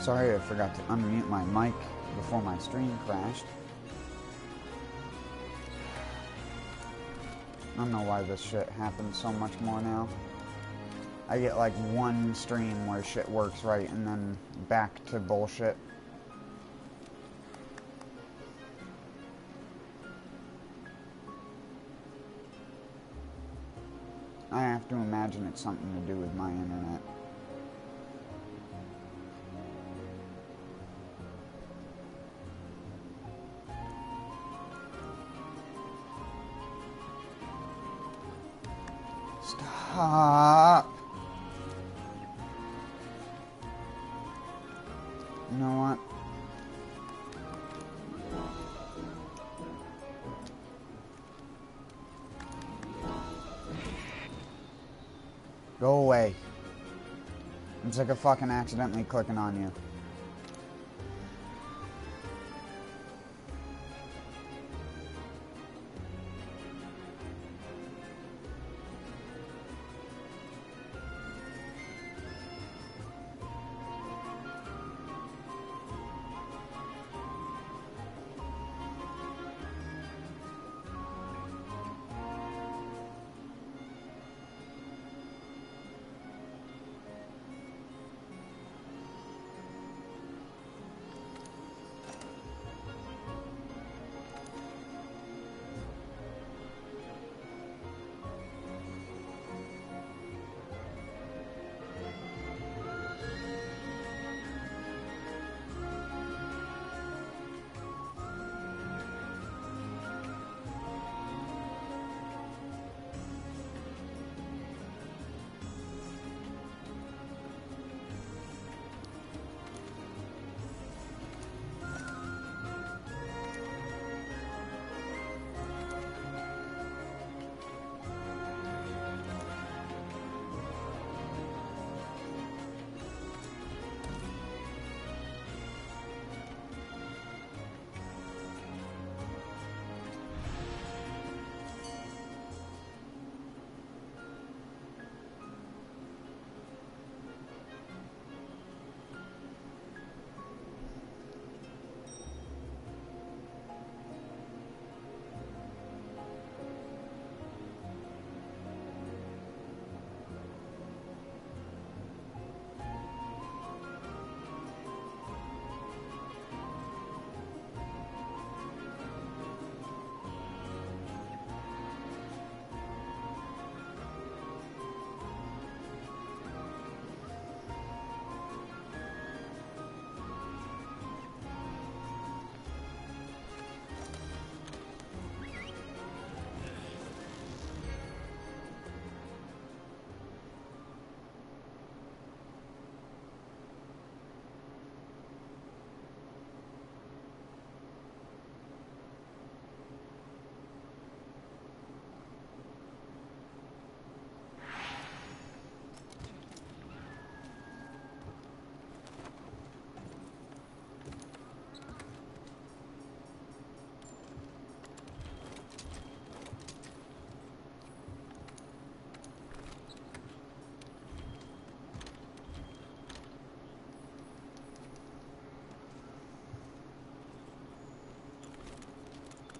Sorry, I forgot to unmute my mic before my stream crashed. I don't know why this shit happens so much more now. I get like one stream where shit works right and then back to bullshit. I have to imagine it's something to do with my internet. Stop! You know what? Go away. I'm sick of fucking accidentally clicking on you.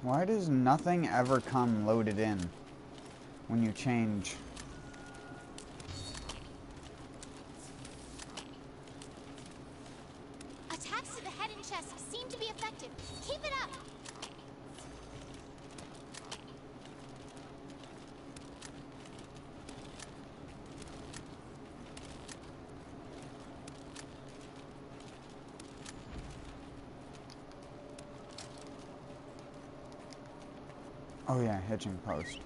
Why does nothing ever come loaded in when you change? Attacks to the head and chest seem to be effective. Keep it up! Oh yeah, hitching post.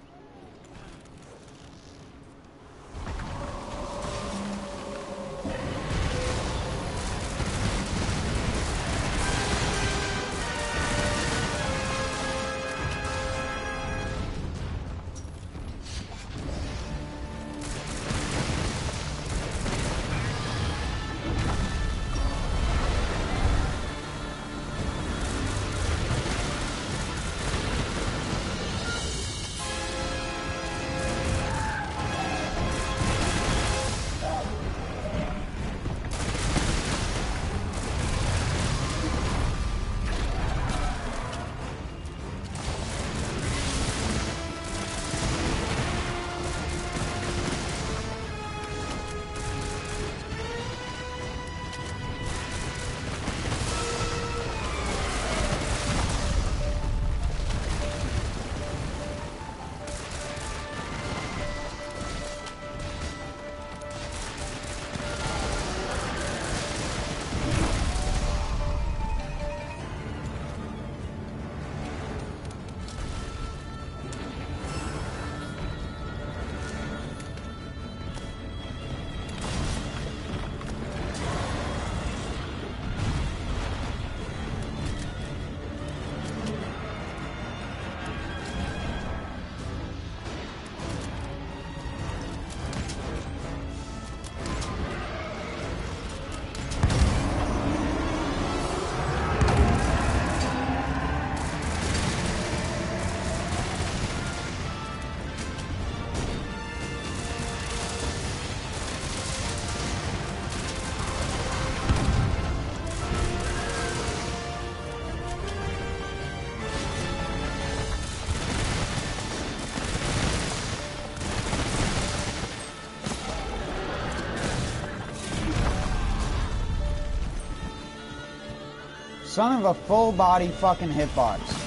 Son of a full body fucking hitbox.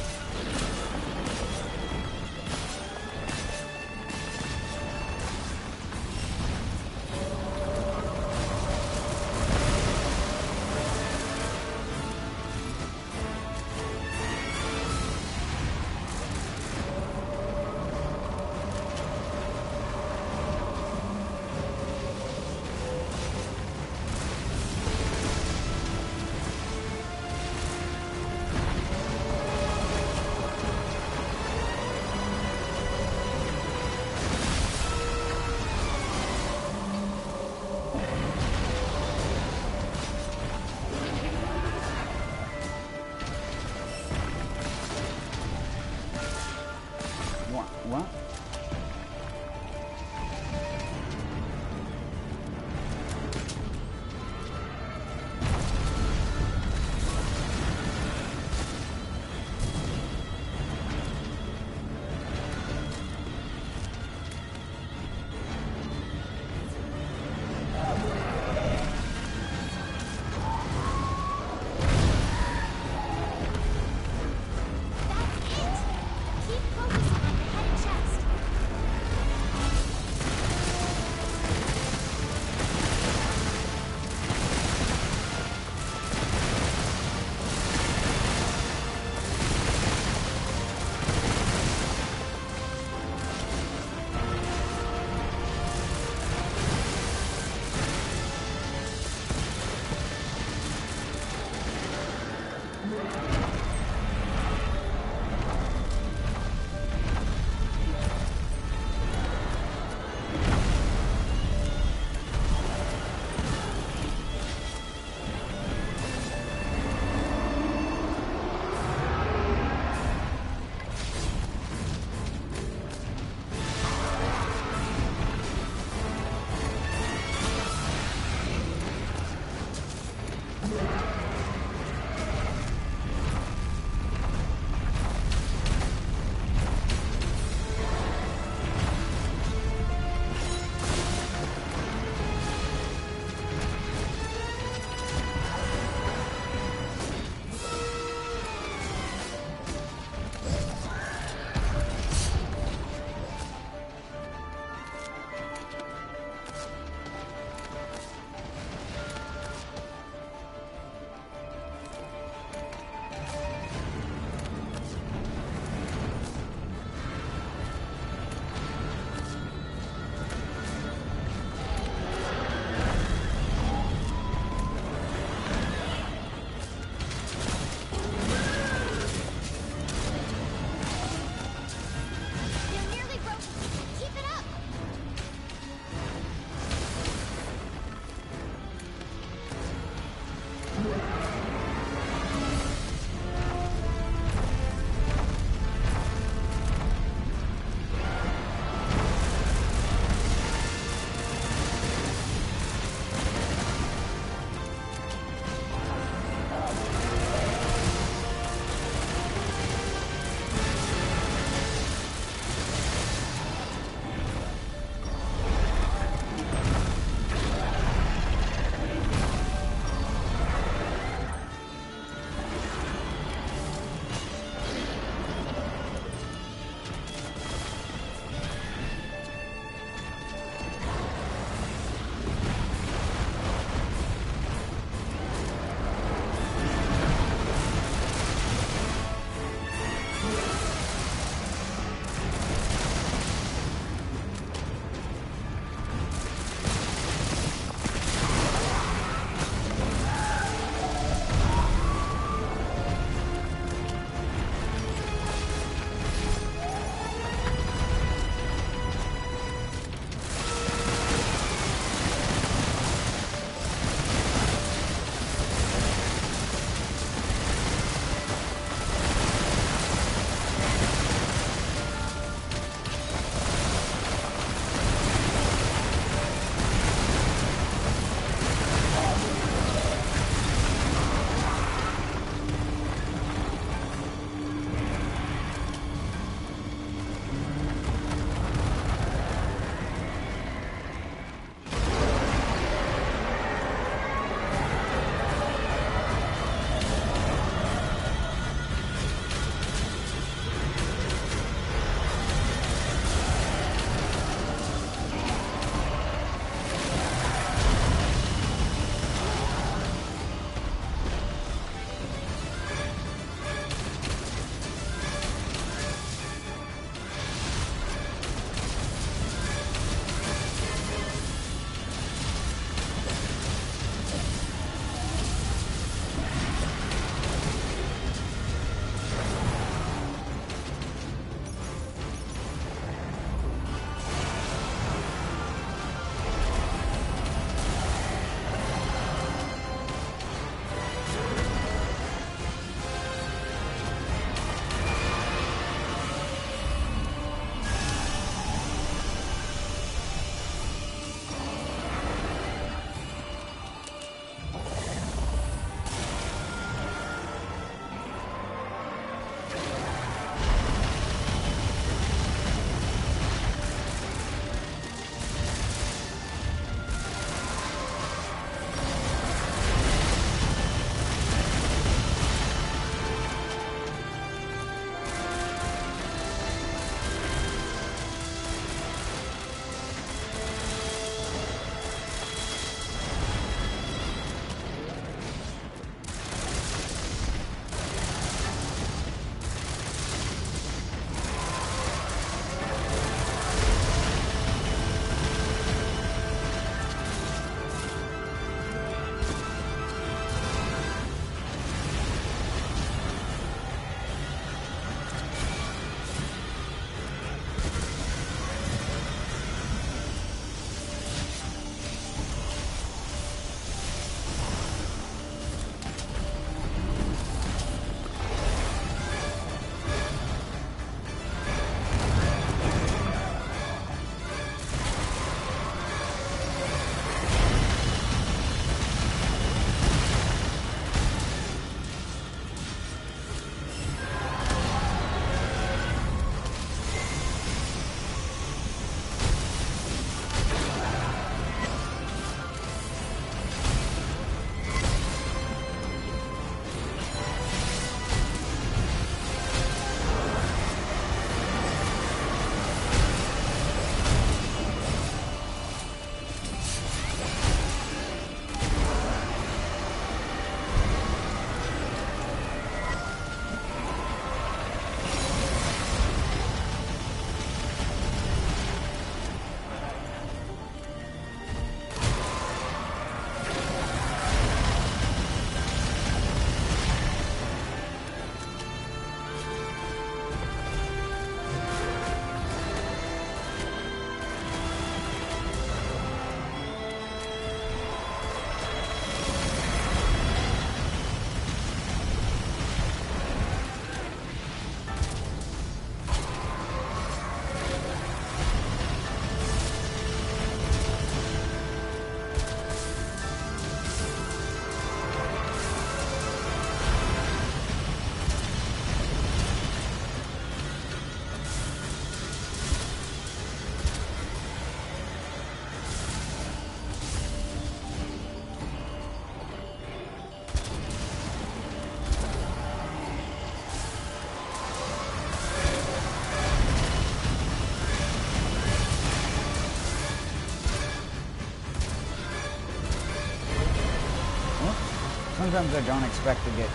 Sometimes I don't expect to get...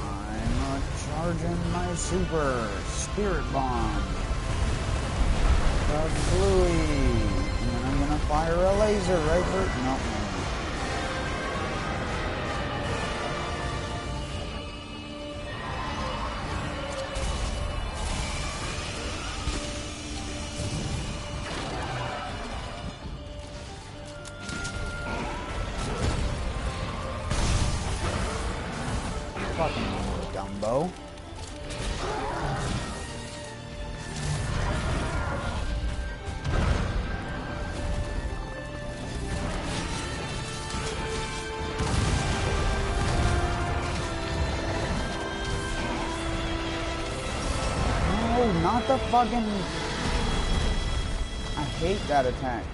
I'm charging my super spirit bomb. The bluey. And then I'm gonna fire a laser right for... No. Fucking Dumbo. No, not the fucking... I hate that attack.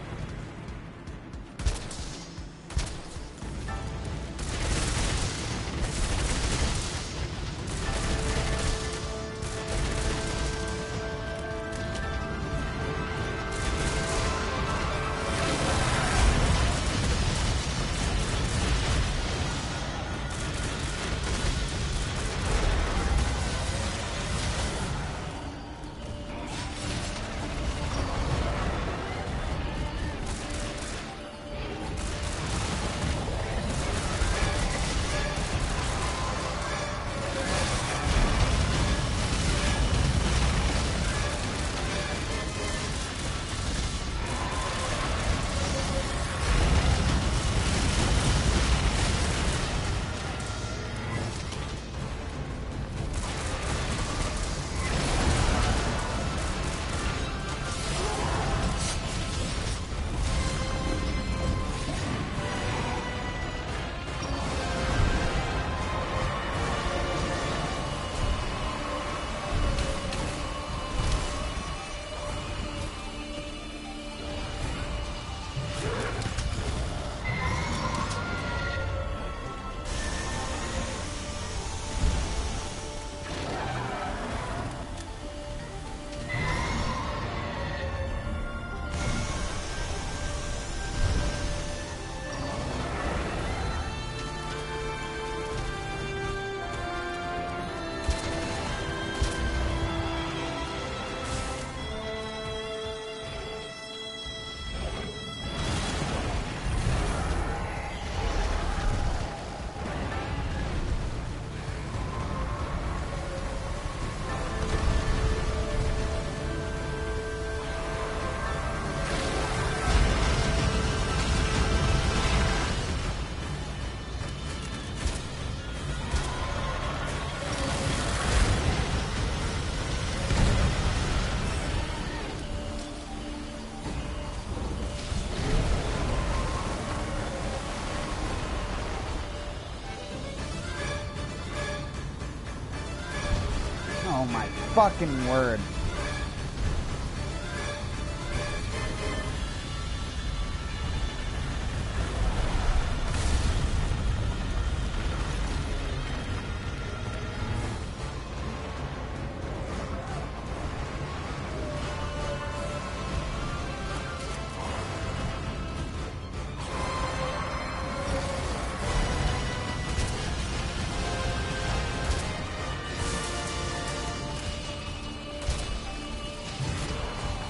Oh my fucking word.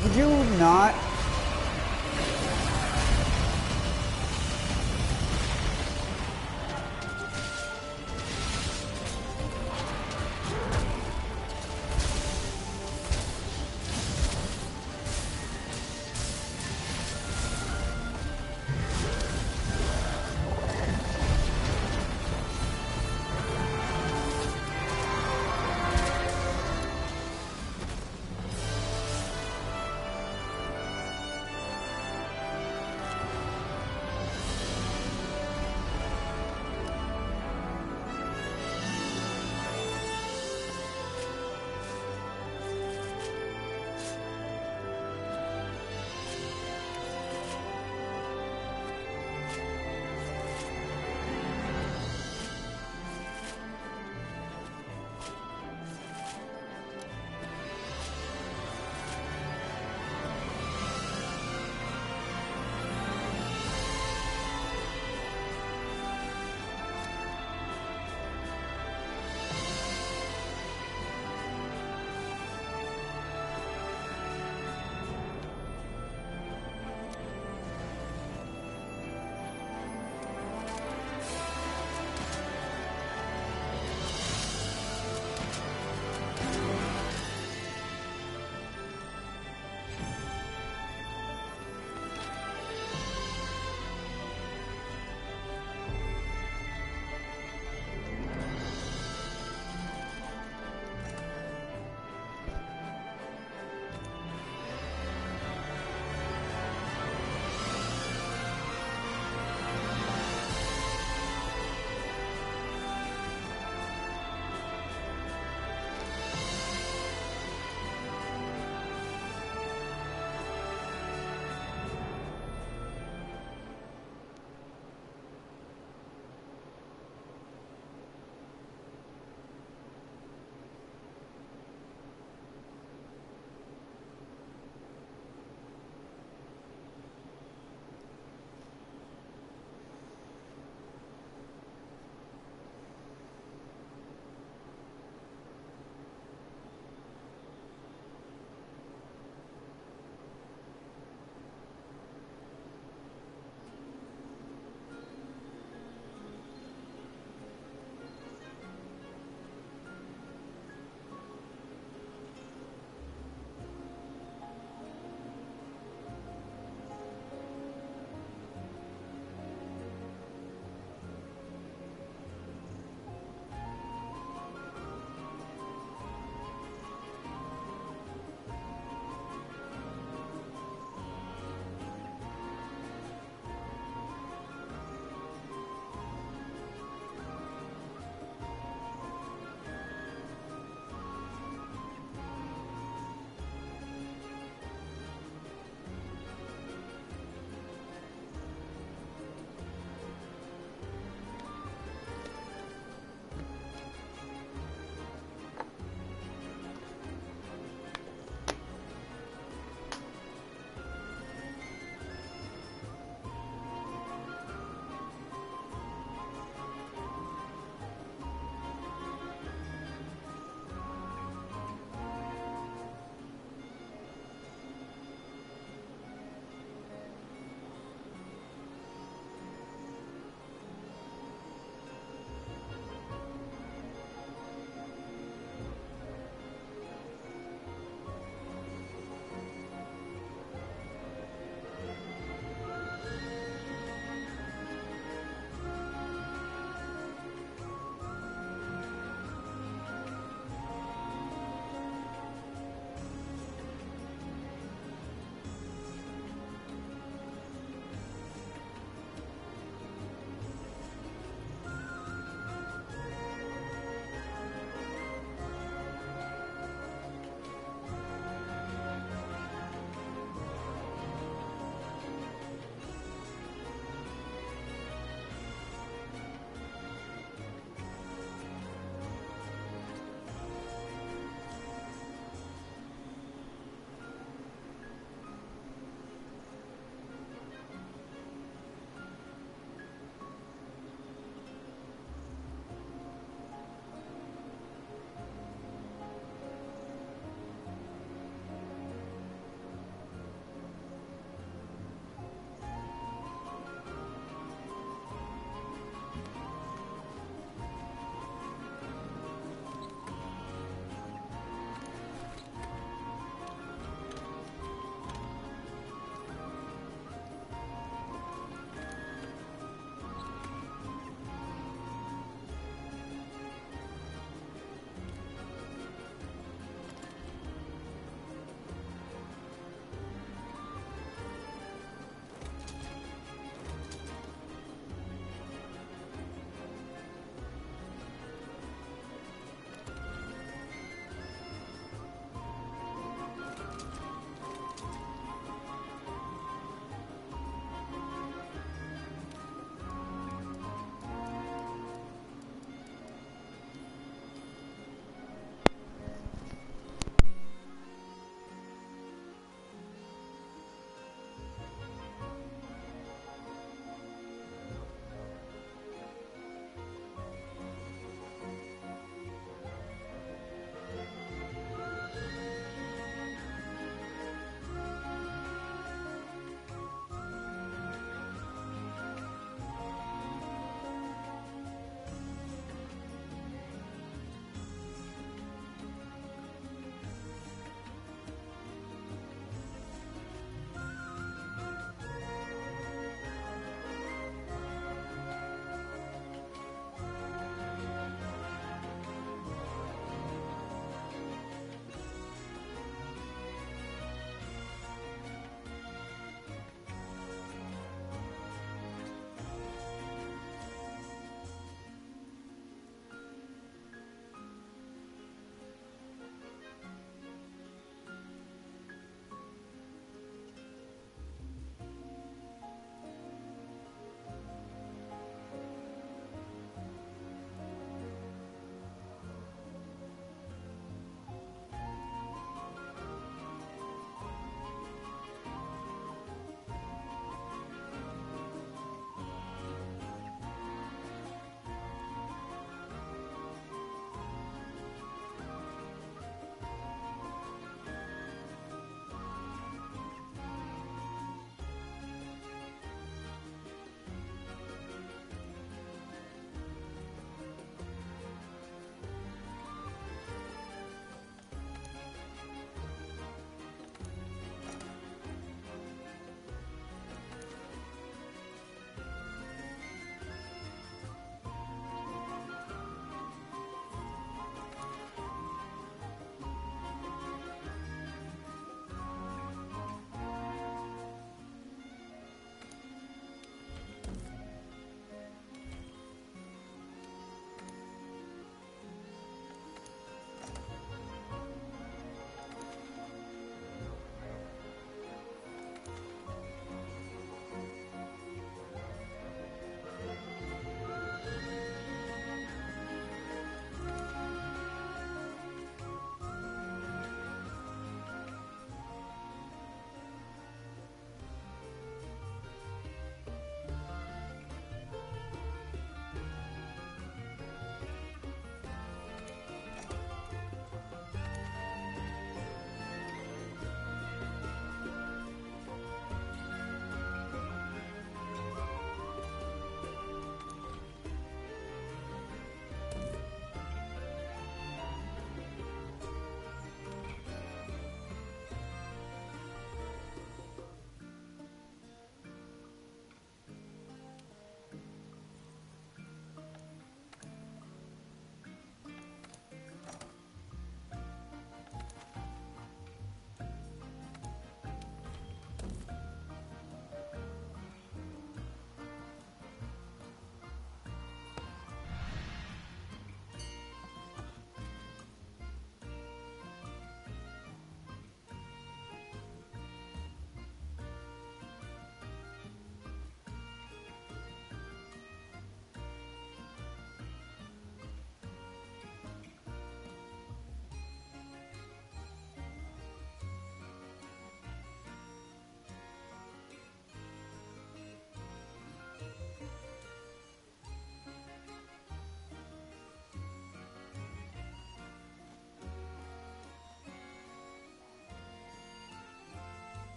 Did you not?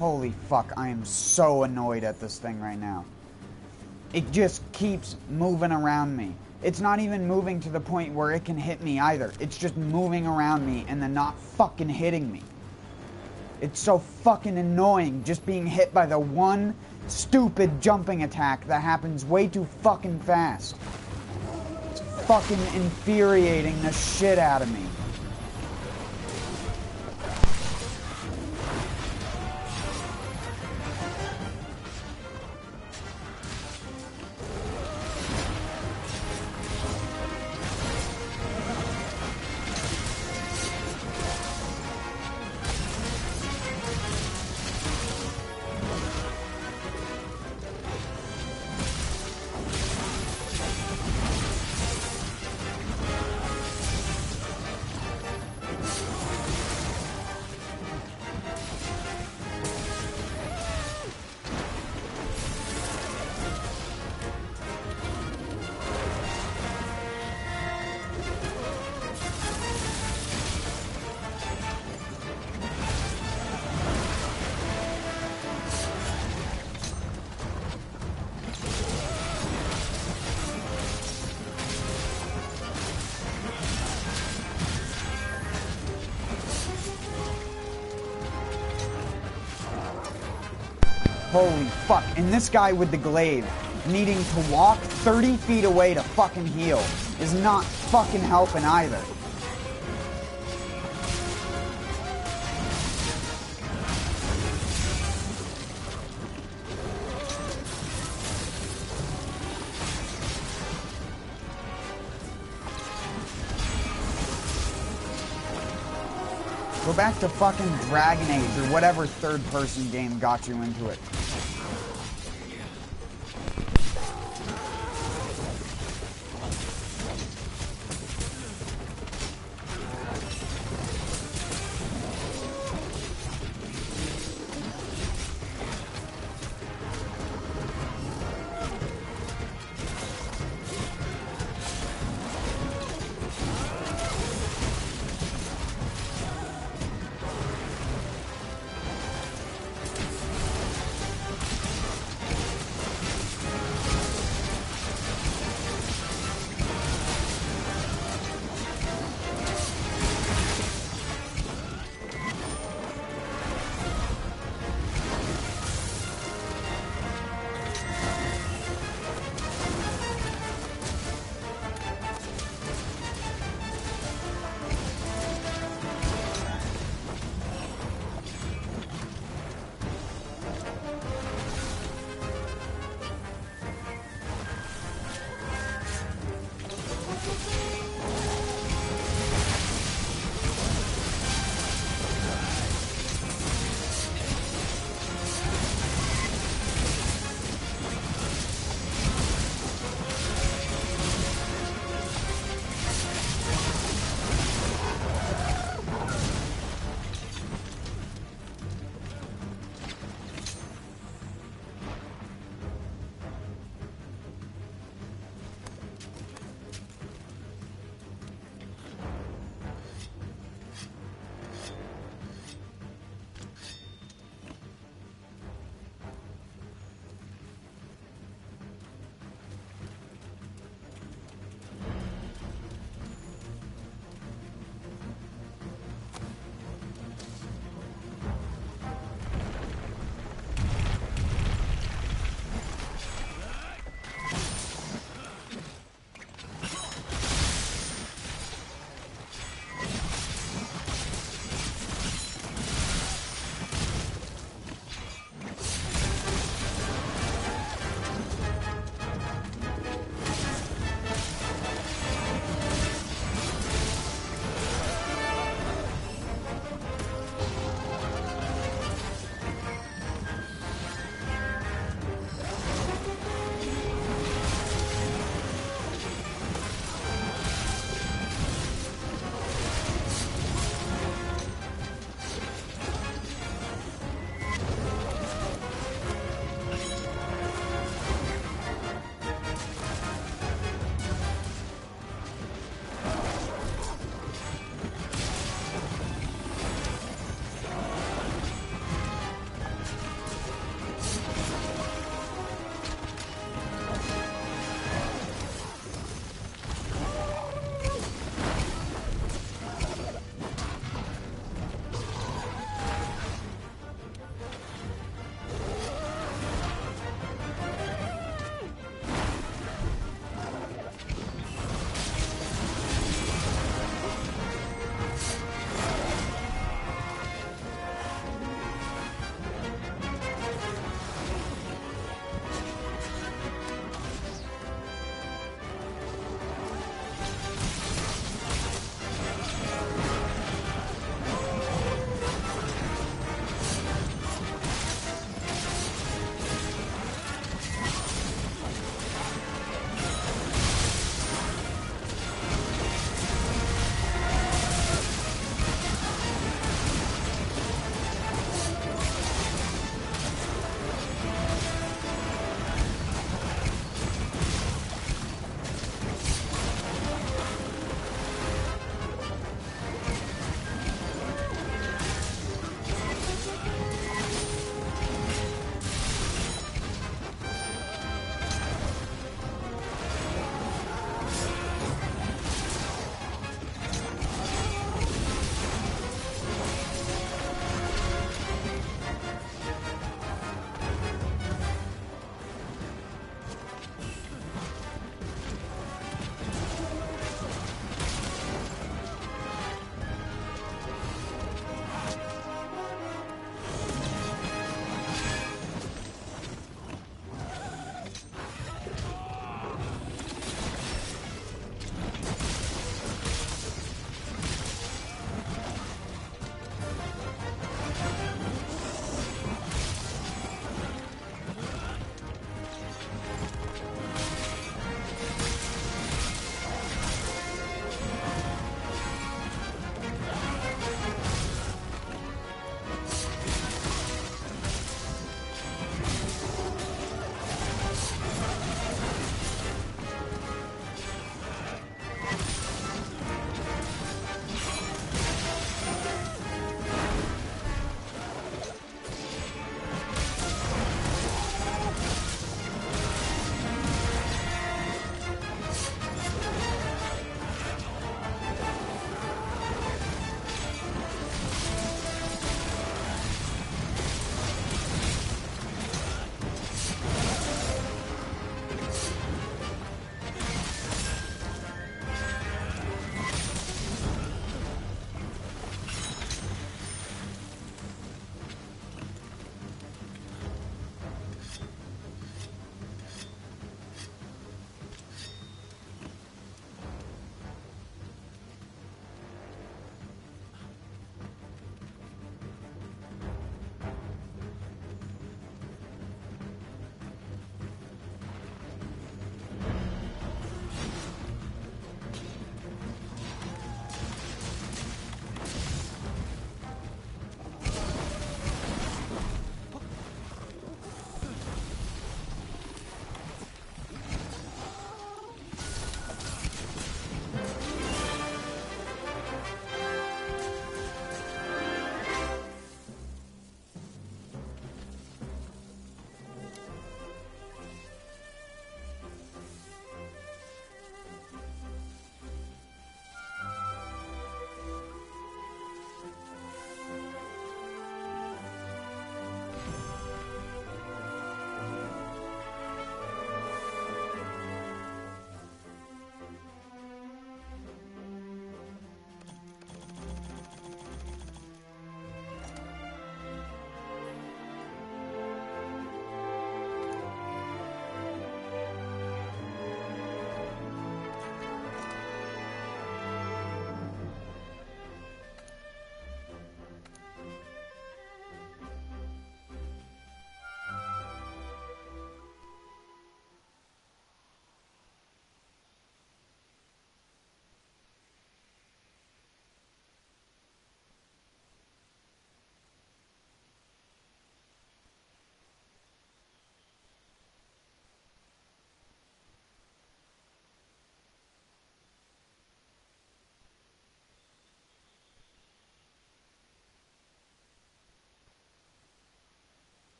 Holy fuck, I am so annoyed at this thing right now. It just keeps moving around me. It's not even moving to the point where it can hit me either. It's just moving around me and then not fucking hitting me. It's so fucking annoying just being hit by the one stupid jumping attack that happens way too fucking fast. It's fucking infuriating the shit out of me. Holy fuck. And this guy with the glaive needing to walk 30 feet away to fucking heal is not fucking helping either. Go back to fucking Dragon Age or whatever third-person game got you into it.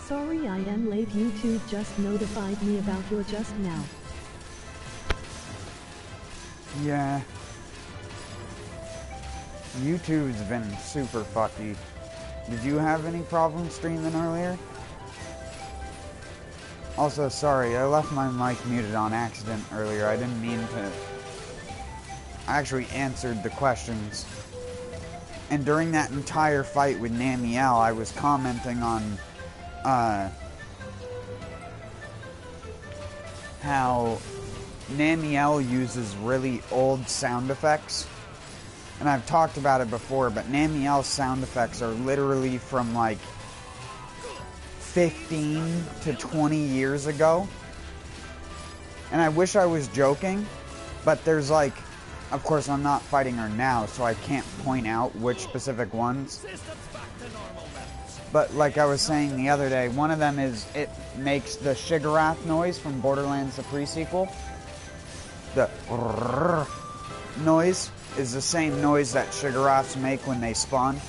Sorry I am late. YouTube just notified me about you just now. Yeah. YouTube's been super fucky. Did you have any problems streaming earlier? Also, sorry, I left my mic muted on accident earlier. I didn't mean to. I actually answered the questions. And during that entire fight with Namiel, I was commenting on how Namiel uses really old sound effects. And I've talked about it before, but Namiel's sound effects are literally from like 15 to 20 years ago. And I wish I was joking, but there's like, of course I'm not fighting her now, so I can't point out which specific ones. But like I was saying the other day, one of them is it makes the Shiggurath noise from Borderlands the pre-sequel. The noise is the same noise that Shigguraths make when they spawn.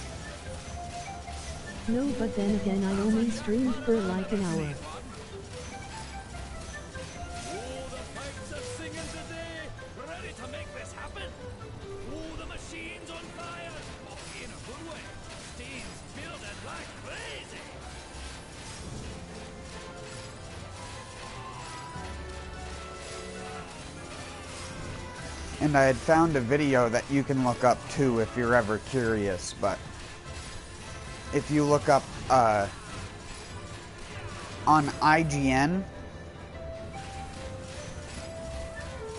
No, but then again I only streamed for like an hour. And I had found a video that you can look up too if you're ever curious, but if you look up on IGN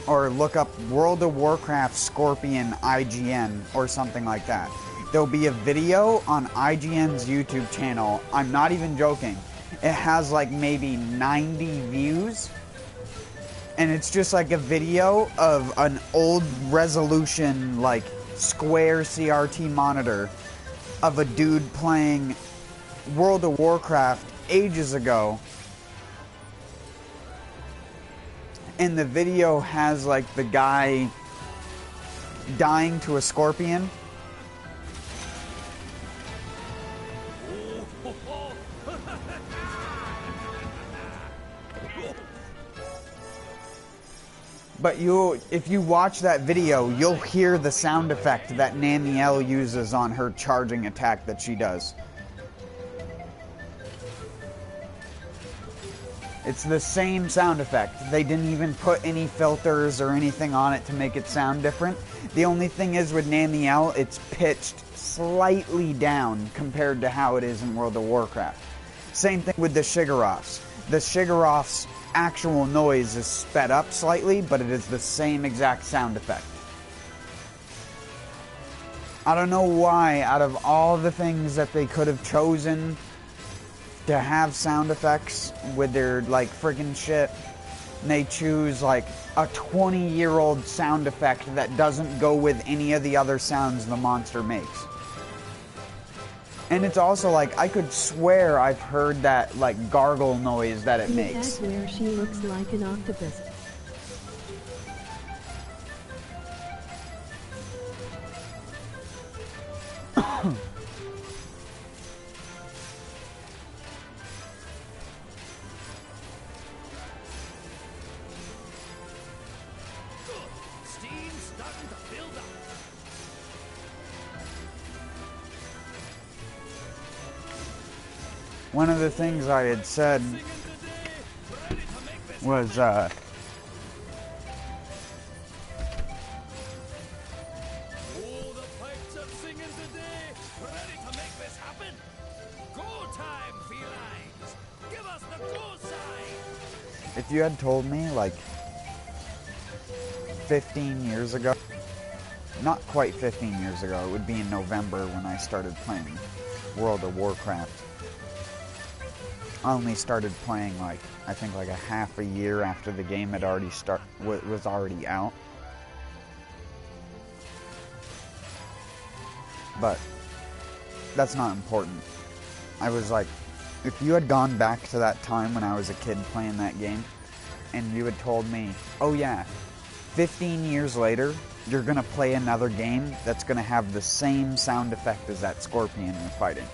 or look up World of Warcraft Scorpion IGN or something like that, there'll be a video on IGN's YouTube channel. I'm not even joking. It has like maybe 90 views. And it's just like a video of an old resolution, like, square CRT monitor of a dude playing World of Warcraft ages ago. And the video has, like, the guy dying to a scorpion. But if you watch that video, you'll hear the sound effect that Namiel uses on her charging attack that she does. It's the same sound effect. They didn't even put any filters or anything on it to make it sound different. The only thing is with Namiel, it's pitched slightly down compared to how it is in World of Warcraft. Same thing with the Shigguraths. The Shigguraths' actual noise is sped up slightly, but it is the same exact sound effect. I don't know why, out of all the things that they could have chosen to have sound effects with their, like, friggin' shit, they choose, like, a 20-year-old sound effect that doesn't go with any of the other sounds the monster makes. And it's also like, I could swear I've heard that, like, gargle noise that it makes. That's where she looks like an octopus. One of the things I had said was, if you had told me, like, 15 years ago, not quite 15 years ago, it would be in November when I started playing World of Warcraft. I only started playing, like, I think like a half a year after the game had already was already out. But that's not important. I was like, if you had gone back to that time when I was a kid playing that game, and you had told me, oh yeah, 15 years later, you're gonna play another game that's gonna have the same sound effect as that scorpion you're fighting,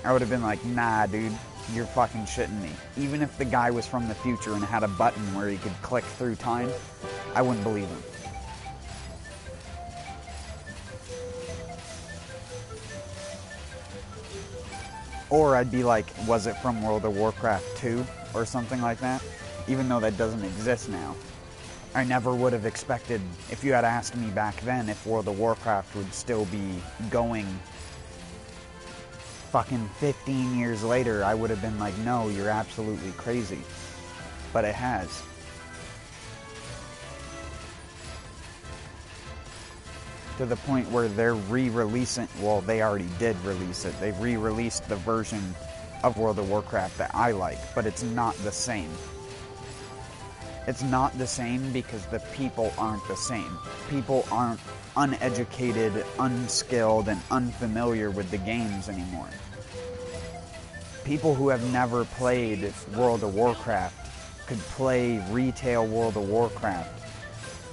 I would have been like, nah, dude. You're fucking shitting me. Even if the guy was from the future and had a button where he could click through time, I wouldn't believe him. Or I'd be like, was it from World of Warcraft 2 or something like that? Even though that doesn't exist now. I never would have expected, if you had asked me back then if World of Warcraft would still be going fucking 15 years later, I would have been like, no, you're absolutely crazy. But it has. To the point where they're re-releasing, well, they already did release it. They've re-released the version of World of Warcraft that I like, but it's not the same. It's not the same because the people aren't the same. People aren't uneducated, unskilled, and unfamiliar with the games anymore. People who have never played World of Warcraft could play retail World of Warcraft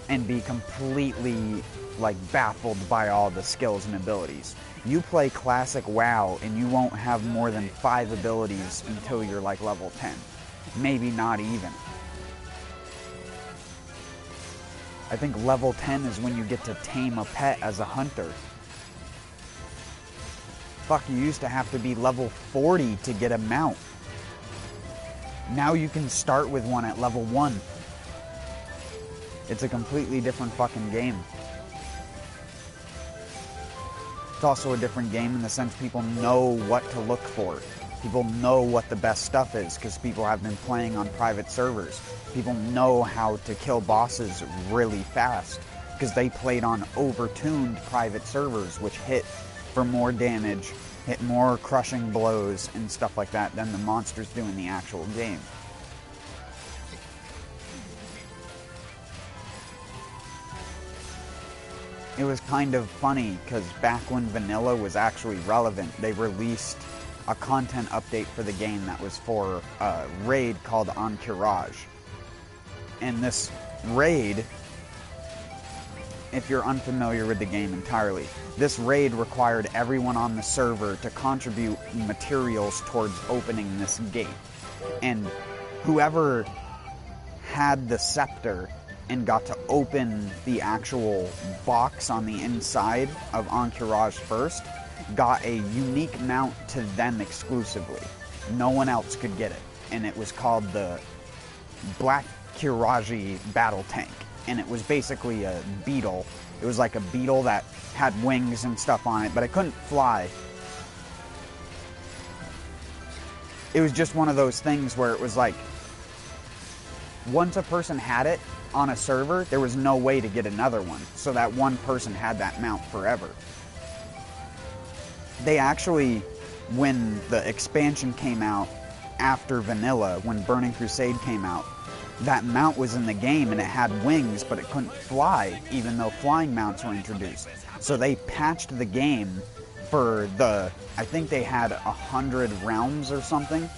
and be completely, like, baffled by all the skills and abilities. You play classic WoW and you won't have more than 5 abilities until you're like level 10. Maybe not even. I think level 10 is when you get to tame a pet as a hunter. Fuck, you used to have to be level 40 to get a mount. Now you can start with one at level 1. It's a completely different fucking game. It's also a different game in the sense people know what to look for. People know what the best stuff is because people have been playing on private servers. People know how to kill bosses really fast because they played on overtuned private servers which hit for more damage, hit more crushing blows and stuff like that than the monsters do in the actual game. It was kind of funny because back when vanilla was actually relevant, they released a content update for the game that was for a raid called Encourage. And this raid, if you're unfamiliar with the game entirely, this raid required everyone on the server to contribute materials towards opening this gate. And whoever had the scepter and got to open the actual box on the inside of Encourage first got a unique mount to them exclusively. No one else could get it. And it was called the Black Kiraji Battle Tank. And it was basically a beetle. It was like a beetle that had wings and stuff on it, but it couldn't fly. It was just one of those things where it was like, once a person had it on a server, there was no way to get another one. So that one person had that mount forever. They actually, when the expansion came out after vanilla, when Burning Crusade came out, that mount was in the game and it had wings, but it couldn't fly, even though flying mounts were introduced. So they patched the game for the, I think they had 100 realms or something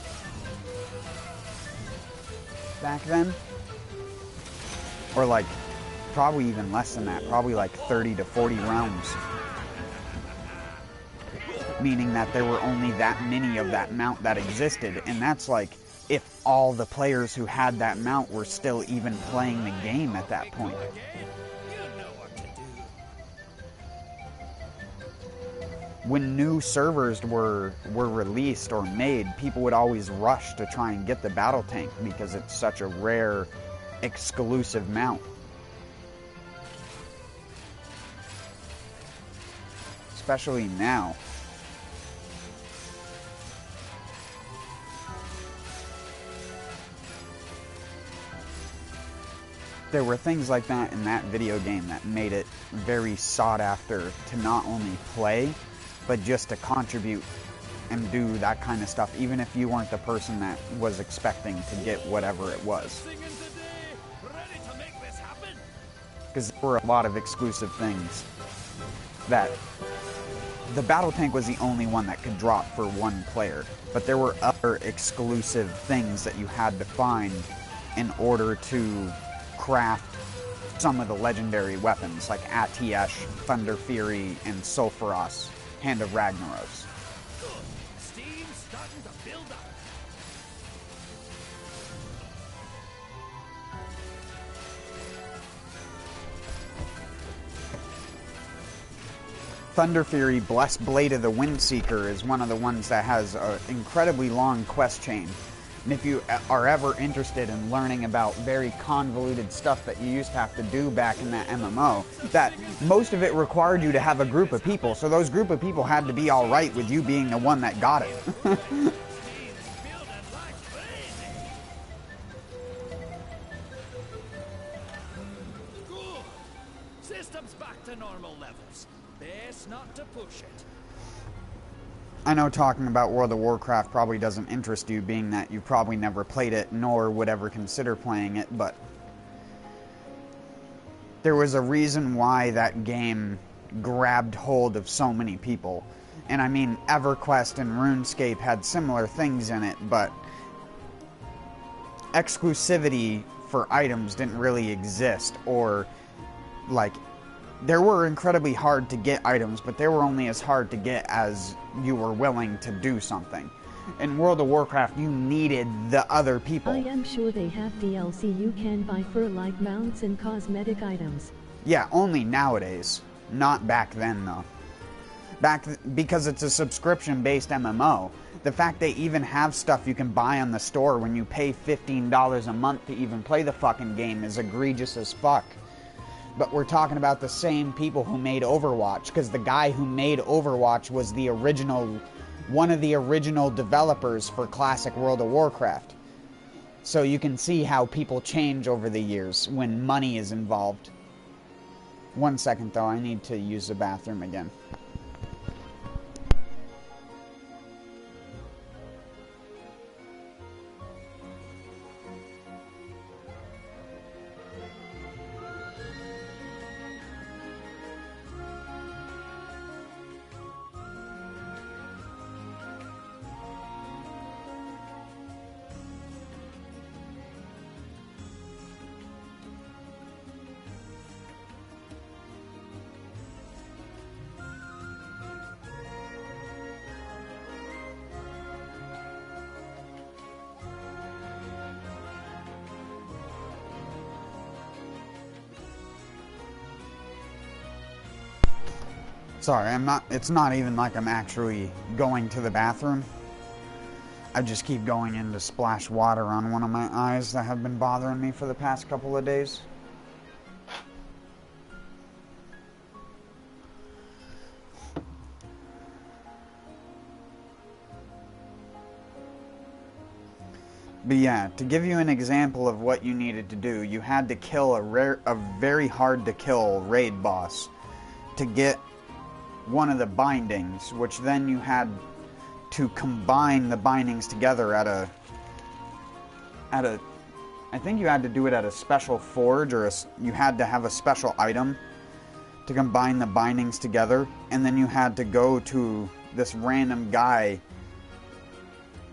back then. Or like, probably even less than that, probably like 30 to 40 realms. Meaning that there were only that many of that mount that existed, and that's like, if all the players who had that mount were still even playing the game at that point. When new servers were released or made, people would always rush to try and get the battle tank because it's such a rare, exclusive mount. Especially now. There were things like that in that video game that made it very sought after to not only play, but just to contribute and do that kind of stuff, even if you weren't the person that was expecting to get whatever it was. Because there were a lot of exclusive things that the battle tank was the only one that could drop for one player, but there were other exclusive things that you had to find in order to craft some of the legendary weapons like Atiesh, Thunder Fury, and Sulfuros, Hand of Ragnaros. Steam's starting to build up. Thunder Fury, Blessed Blade of the Windseeker, is one of the ones that has an incredibly long quest chain. And if you are ever interested in learning about very convoluted stuff that you used to have to do back in that MMO, that most of it required you to have a group of people, so those group of people had to be alright with you being the one that got it. System's back to normal levels. Best not to push it. I know talking about World of Warcraft probably doesn't interest you, being that you've probably never played it, nor would ever consider playing it, but there was a reason why that game grabbed hold of so many people. And I mean, EverQuest and RuneScape had similar things in it, but exclusivity for items didn't really exist, or, like, there were incredibly hard to get items, but they were only as hard to get as you were willing to do something. In World of Warcraft, you needed the other people. I am sure they have DLC you can buy for like mounts and cosmetic items. Yeah, only nowadays. Not back then, though. Because it's a subscription-based MMO. The fact they even have stuff you can buy on the store when you pay $15 a month to even play the fucking game is egregious as fuck. But we're talking about the same people who made Overwatch, because the guy who made Overwatch was the original, one of the original developers for classic World of Warcraft. So you can see how people change over the years when money is involved. 1 second though, I need to use the bathroom again. Sorry, it's not even like I'm actually going to the bathroom. I just keep going in to splash water on one of my eyes that have been bothering me for the past couple of days. But yeah, to give you an example of what you needed to do, you had to kill a very hard to kill raid boss to get one of the bindings, which then you had to combine the bindings together at a I think you had to do it at a special forge, or you had to have a special item to combine the bindings together, and then you had to go to this random guy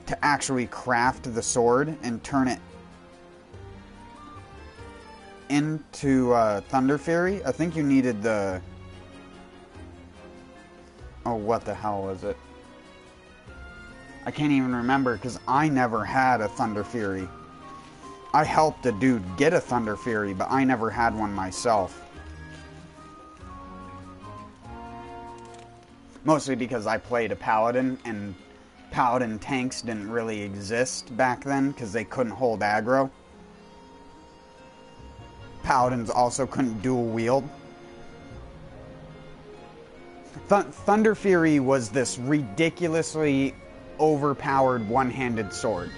to actually craft the sword and turn it into Thunder Fury. I think you needed the... Oh, what the hell was it? I can't even remember, because I never had a Thunder Fury. I helped a dude get a Thunder Fury, but I never had one myself. Mostly because I played a Paladin, and Paladin tanks didn't really exist back then, because they couldn't hold aggro. Paladins also couldn't dual wield. Thunder Fury was this ridiculously overpowered one-handed sword.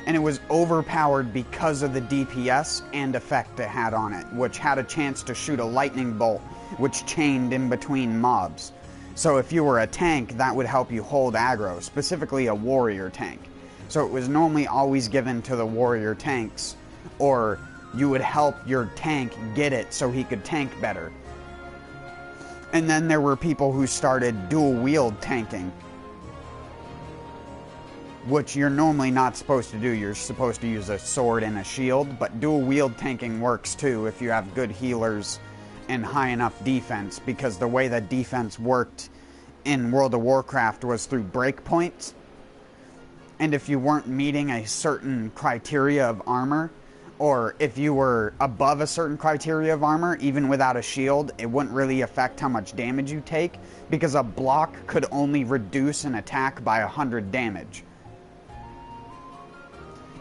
And it was overpowered because of the DPS and effect it had on it, which had a chance to shoot a lightning bolt, which chained in between mobs. So if you were a tank, that would help you hold aggro, specifically a warrior tank. So it was normally always given to the warrior tanks, or you would help your tank get it so he could tank better. And then there were people who started dual-wield tanking, which you're normally not supposed to do. You're supposed to use a sword and a shield, but dual-wield tanking works too if you have good healers and high enough defense, because the way that defense worked in World of Warcraft was through breakpoints. And if you weren't meeting a certain criteria of armor, or if you were above a certain criteria of armor, even without a shield, it wouldn't really affect how much damage you take, because a block could only reduce an attack by 100 damage.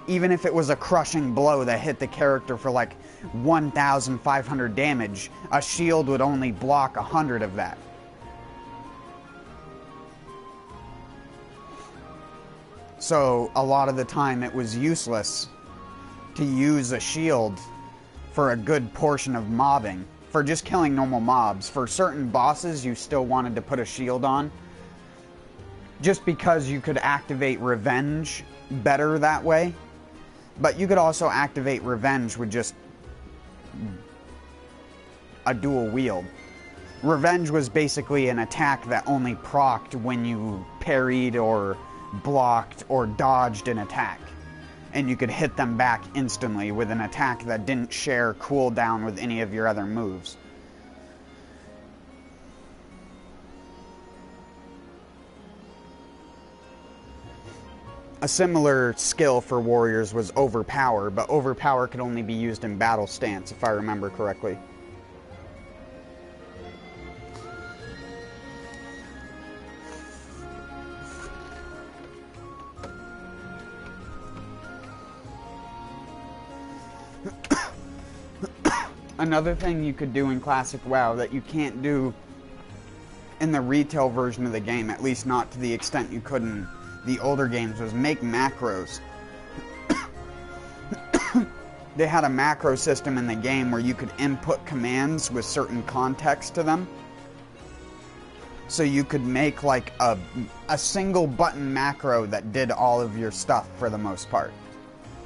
Even if it was a crushing blow that hit the character for like 1,500 damage, a shield would only block 100 of that. So a lot of the time it was useless to use a shield for a good portion of mobbing. For just killing normal mobs. For certain bosses, you still wanted to put a shield on, just because you could activate revenge better that way. But you could also activate revenge with just a dual wield. Revenge was basically an attack that only procced when you parried or blocked or dodged an attack. And you could hit them back instantly with an attack that didn't share cooldown with any of your other moves. A similar skill for warriors was Overpower, but Overpower could only be used in battle stance, if I remember correctly. Another thing you could do in Classic WoW that you can't do in the retail version of the game, at least not to the extent you could in the older games, was make macros. They had a macro system in the game where you could input commands with certain context to them. So you could make like a single button macro that did all of your stuff for the most part.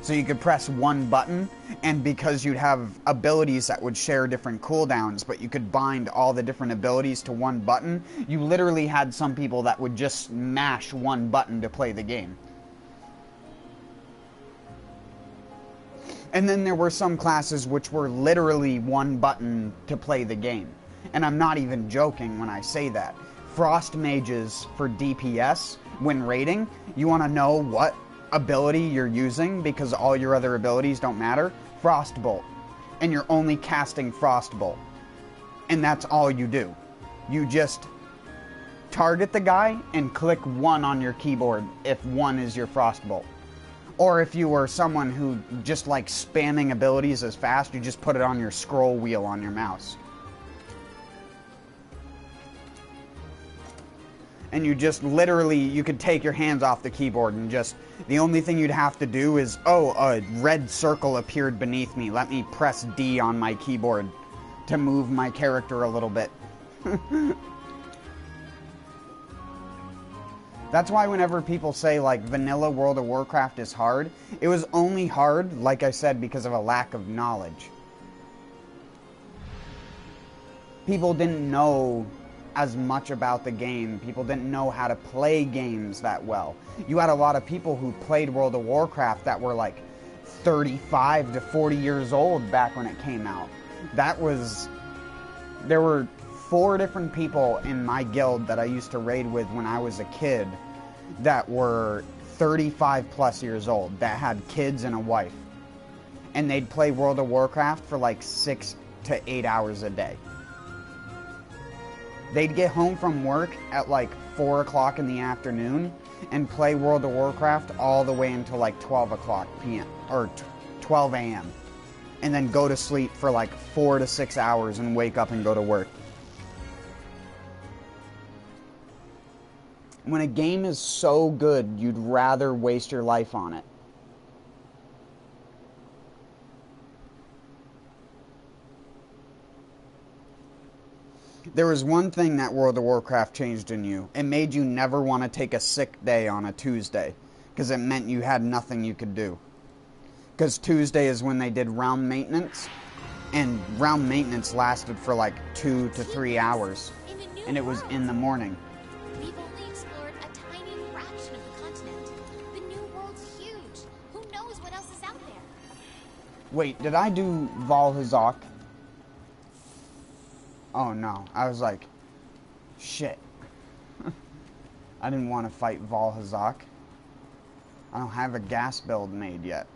So you could press one button, and because you'd have abilities that would share different cooldowns, but you could bind all the different abilities to one button, you literally had some people that would just mash one button to play the game. And then there were some classes which were literally one button to play the game. And I'm not even joking when I say that. Frost mages for DPS, when raiding, you want to know what ability you're using because all your other abilities don't matter. Frostbolt. And you're only casting Frostbolt. And that's all you do. You just target the guy and click 1 on your keyboard if 1 is your Frostbolt. Or if you were someone who just likes spamming abilities as fast, you just put it on your scroll wheel on your mouse. And you just literally, you could take your hands off the keyboard and just, the only thing you'd have to do is, oh, a red circle appeared beneath me. Let me press D on my keyboard to move my character a little bit. That's why whenever people say, like, vanilla World of Warcraft is hard, it was only hard, like I said, because of a lack of knowledge. People didn't know as much about the game. People didn't know how to play games that well. You had a lot of people who played World of Warcraft that were like 35 to 40 years old back when it came out. There were 4 different people in my guild that I used to raid with when I was a kid that were 35 plus years old, that had kids and a wife. And they'd play World of Warcraft for like 6 to 8 hours a day. They'd get home from work at like 4 o'clock in the afternoon and play World of Warcraft all the way until like 12 o'clock p.m. or 12 a.m. and then go to sleep for like 4 to 6 hours and wake up and go to work. When a game is so good, you'd rather waste your life on it. There was one thing that World of Warcraft changed in you. It made you never want to take a sick day on a Tuesday, because it meant you had nothing you could do. Because Tuesday is when they did round maintenance, and round maintenance lasted for like 2 to 3 hours, and it was in the morning. We've only explored a tiny fraction of the continent. The new world's huge. Who knows what else is out there? Wait, did I do Valhazak? Oh no, I was like, shit. I didn't want to fight Valhazak. I don't have a gas build made yet.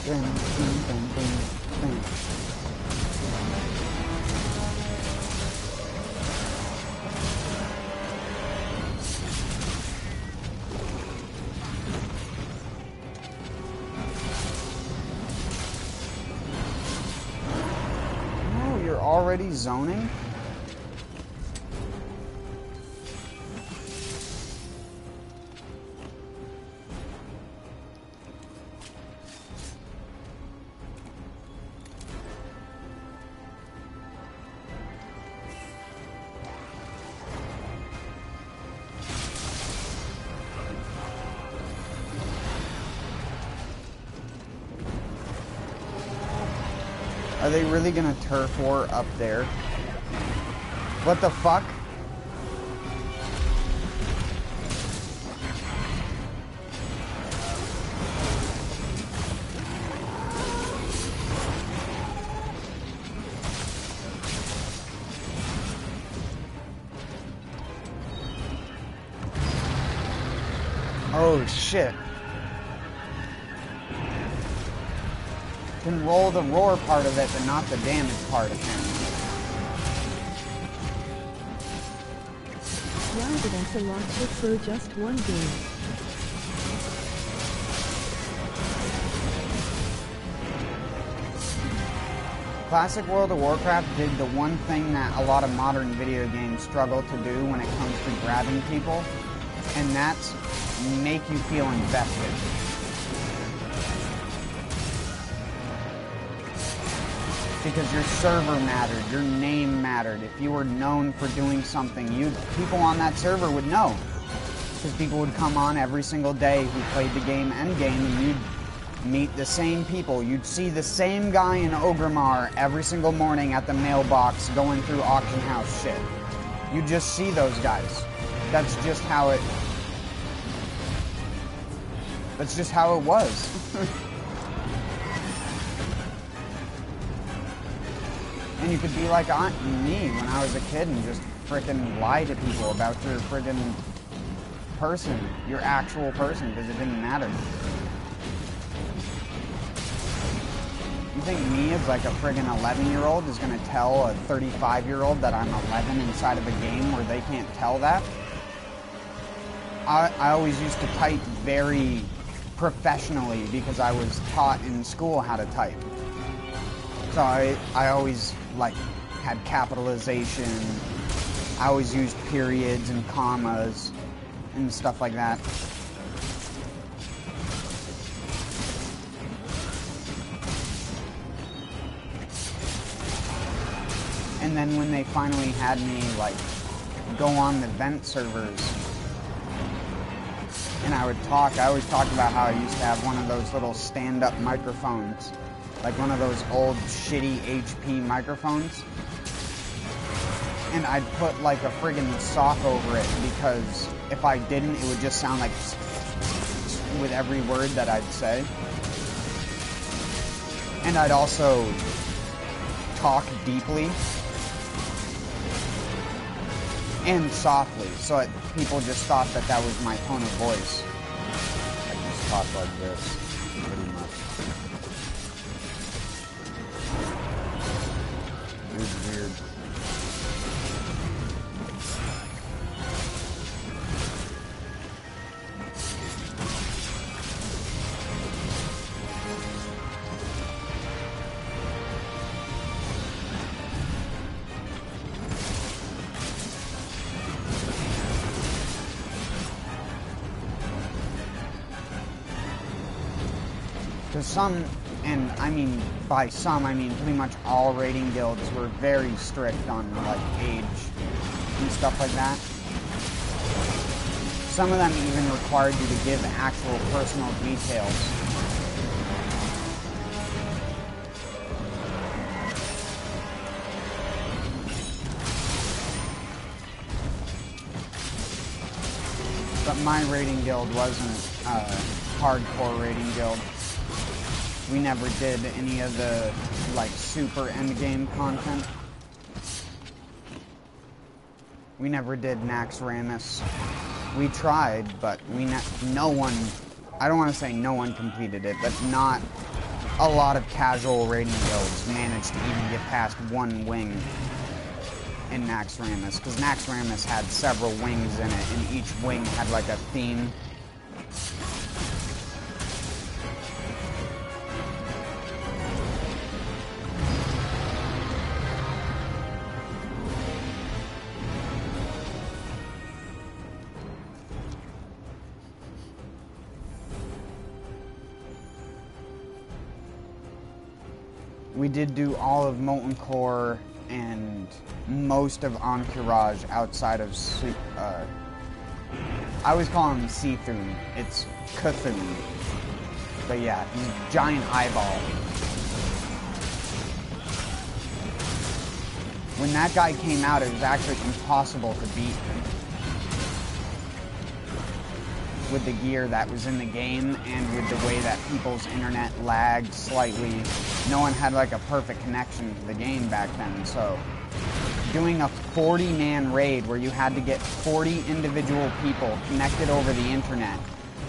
Bam, bam, bam, bam, bam. Oh, you're already zoning? Are they really gonna turf war up there? What the fuck? Oh shit. Can roll the roar part of it, but not the damage part, apparently. Why did Axelot ship for just one game? Classic World of Warcraft did the one thing that a lot of modern video games struggle to do when it comes to grabbing people, and that's make you feel invested. Because your server mattered, your name mattered. If you were known for doing something, people on that server would know. Because people would come on every single day who played the game endgame, and you'd meet the same people. You'd see the same guy in Ogrimmar every single morning at the mailbox going through auction house shit. You'd just see those guys. That's just how it was. And you could be like me when I was a kid and just frickin' lie to people about your frickin' person, your actual person, because it didn't matter. You think me as like a friggin' 11-year-old is gonna tell a 35-year-old that I'm 11 inside of a game where they can't tell that? I always used to type very professionally because I was taught in school how to type. So I always like had capitalization. I always used periods and commas and stuff like that. And then when they finally had me like go on the vent servers and I would talk, I always talked about how I used to have one of those little stand-up microphones. Like one of those old shitty HP microphones. And I'd put like a friggin' sock over it because if I didn't, it would just sound like with every word that I'd say. And I'd also talk deeply and softly, so people just thought that that was my tone of voice. I just talk like this, pretty much. It was weird. Some, and I mean by some, I mean pretty much all raiding guilds were very strict on like age and stuff like that. Some of them even required you to give actual personal details. But my raiding guild wasn't a hardcore raiding guild. We never did any of the, like, super endgame content. We never did Nax Ramus. We tried, but no one, I don't want to say no one completed it, but not a lot of casual raiding builds managed to even get past one wing in Naxxramas, because Naxxramas had several wings in it, and each wing had like a theme. We did do all of Molten Core and most of Encourage outside of I always call him Seathun. It's Cthulhu. But yeah, he's a giant eyeball. When that guy came out, it was actually impossible to beat him with the gear that was in the game and with the way that people's internet lagged slightly. No one had like a perfect connection to the game back then, so doing a 40-man raid where you had to get 40 individual people connected over the internet,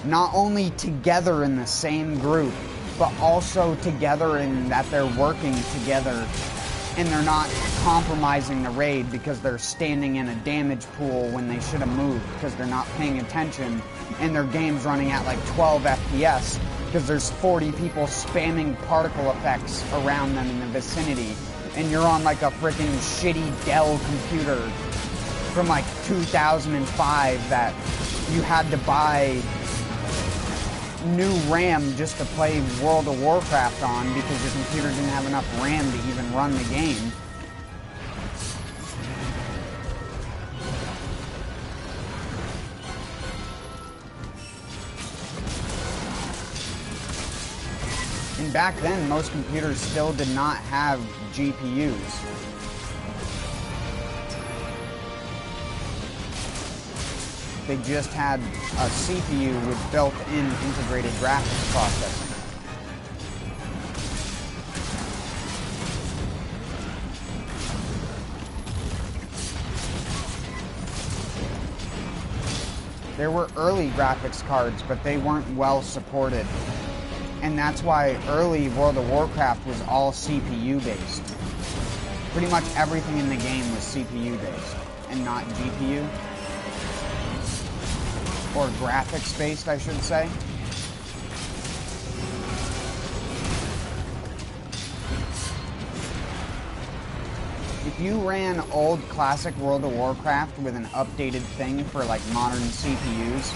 not only together in the same group, but also together in that they're working together and they're not compromising the raid because they're standing in a damage pool when they should have moved because they're not paying attention, and their game's running at like 12 FPS because there's 40 people spamming particle effects around them in the vicinity, and you're on like a freaking shitty Dell computer from like 2005 that you had to buy new RAM just to play World of Warcraft on because your computer didn't have enough RAM to even run the game. And back then, most computers still did not have GPUs. They just had a CPU with built-in integrated graphics processing. There were early graphics cards, but they weren't well supported. And that's why early World of Warcraft was all CPU based. Pretty much everything in the game was CPU based and not GPU. Or graphics based, I should say. If you ran old classic World of Warcraft with an updated thing for like modern CPUs,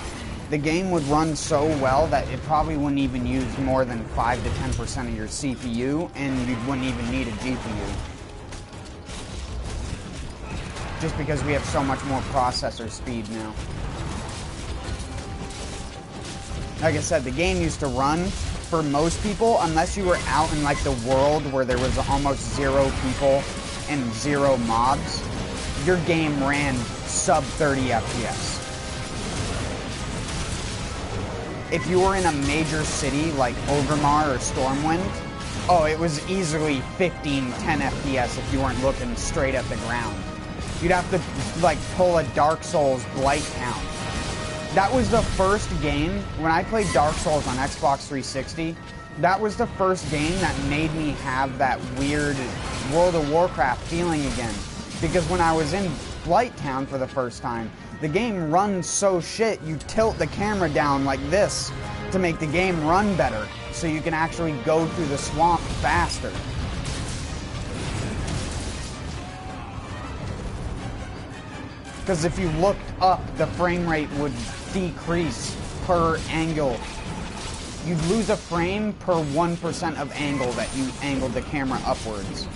the game would run so well that it probably wouldn't even use more than 5 to 10% of your CPU, and you wouldn't even need a GPU. Just because we have so much more processor speed now. Like I said, the game used to run, for most people, unless you were out in like the world where there was almost 0 people and 0 mobs, your game ran sub 30 FPS. If you were in a major city like Orgrimmar or Stormwind, oh, it was easily 15, 10 FPS if you weren't looking straight at the ground. You'd have to like pull a Dark Souls Blighttown. That was the first game, when I played Dark Souls on Xbox 360, that was the first game that made me have that weird World of Warcraft feeling again. Because when I was in Blighttown for the first time, the game runs so shit, you tilt the camera down like this to make the game run better, so you can actually go through the swamp faster. Because if you looked up, the frame rate would decrease per angle. You'd lose a frame per 1% of angle that you angled the camera upwards.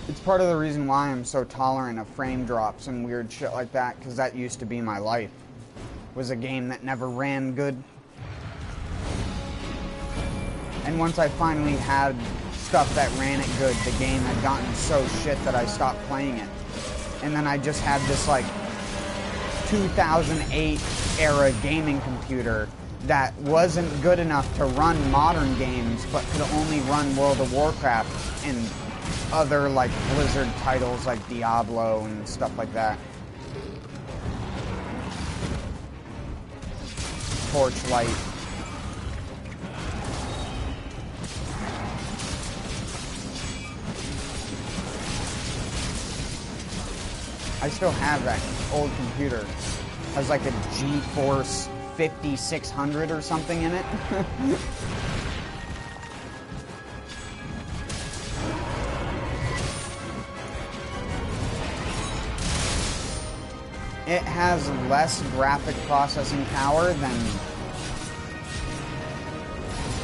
It's part of the reason why I'm so tolerant of frame drops and weird shit like that, because that used to be my life. Was a game that never ran good. And once I finally had stuff that ran it good, the game had gotten so shit that I stopped playing it. And then I just had this like 2008 era gaming computer that wasn't good enough to run modern games, but could only run World of Warcraft and other like Blizzard titles like Diablo and stuff like that. Torchlight. I still have that old computer. It has like a GeForce 5600 or something in it. It has less graphic processing power than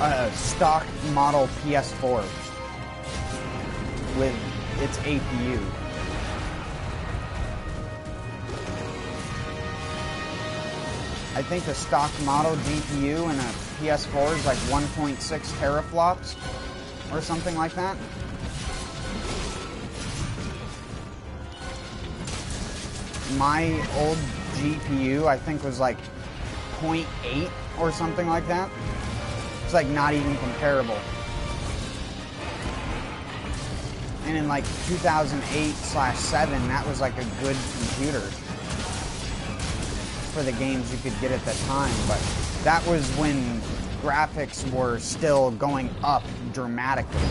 a stock model PS4 with its APU. I think the stock model GPU in a PS4 is like 1.6 teraflops or something like that. My old GPU, I think, was like 0.8 or something like that. It's like not even comparable. And in like 2008/7, that was like a good computer for the games you could get at the time, but that was when graphics were still going up dramatically.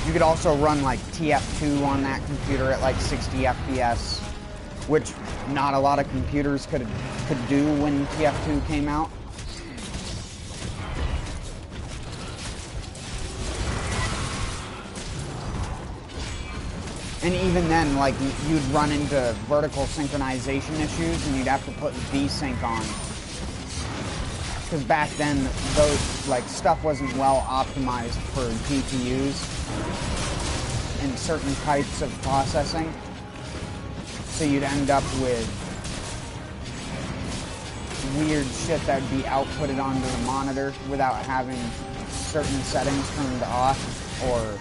You could also run like TF2 on that computer at like 60 FPS, which not a lot of computers could do when TF2 came out. And even then, like, you'd run into vertical synchronization issues and you'd have to put VSync on. Because back then, those, like, stuff wasn't well optimized for GPUs and certain types of processing. So you'd end up with weird shit that would be outputted onto the monitor without having certain settings turned off, or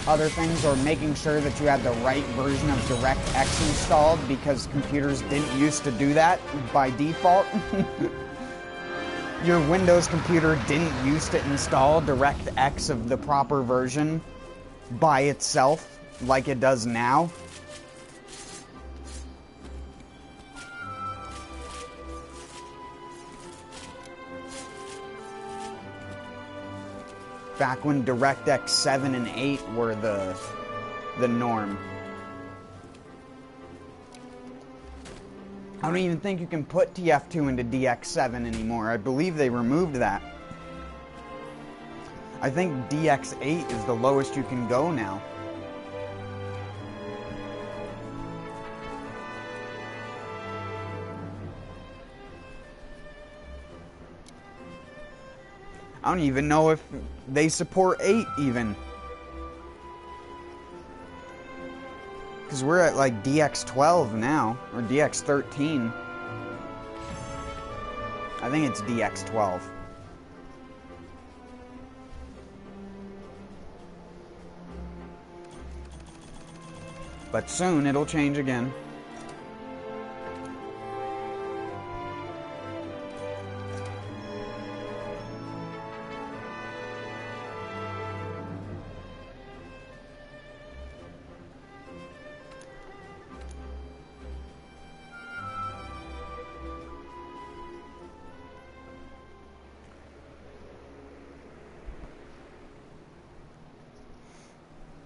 other things, or making sure that you had the right version of DirectX installed, because computers didn't used to do that by default. Your Windows computer didn't used to install DirectX of the proper version by itself like it does now. Back when DirectX 7 and 8 were the norm. I don't even think you can put TF2 into DX7 anymore. I believe they removed that. I think DX8 is the lowest you can go now. I don't even know if they support 8 even. Because we're at like DX12 now, or DX13. I think it's DX12. But soon it'll change again.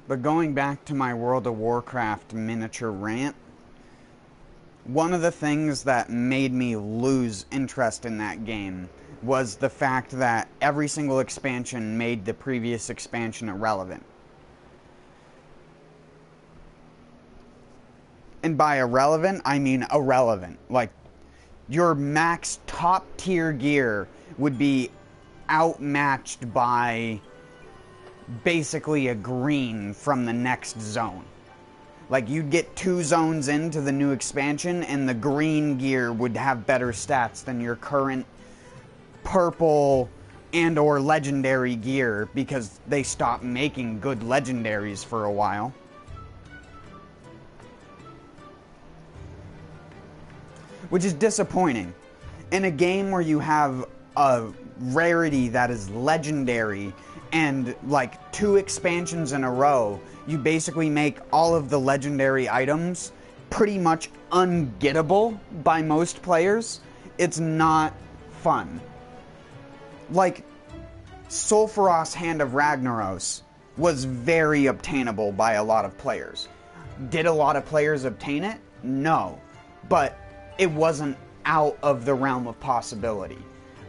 But going back to my World of Warcraft miniature rant, one of the things that made me lose interest in that game was the fact that every single expansion made the previous expansion irrelevant. And by irrelevant, I mean irrelevant. Like, your max top tier gear would be outmatched by basically a green from the next zone. Like, you'd get 2 zones into the new expansion, and the green gear would have better stats than your current purple and or legendary gear, because they stopped making good legendaries for a while. Which is disappointing. In a game where you have a rarity that is legendary and like 2 expansions in a row, you basically make all of the legendary items pretty much ungettable by most players. It's not fun. Like, Sulfuros Hand of Ragnaros was very obtainable by a lot of players. Did a lot of players obtain it? No. But it wasn't out of the realm of possibility.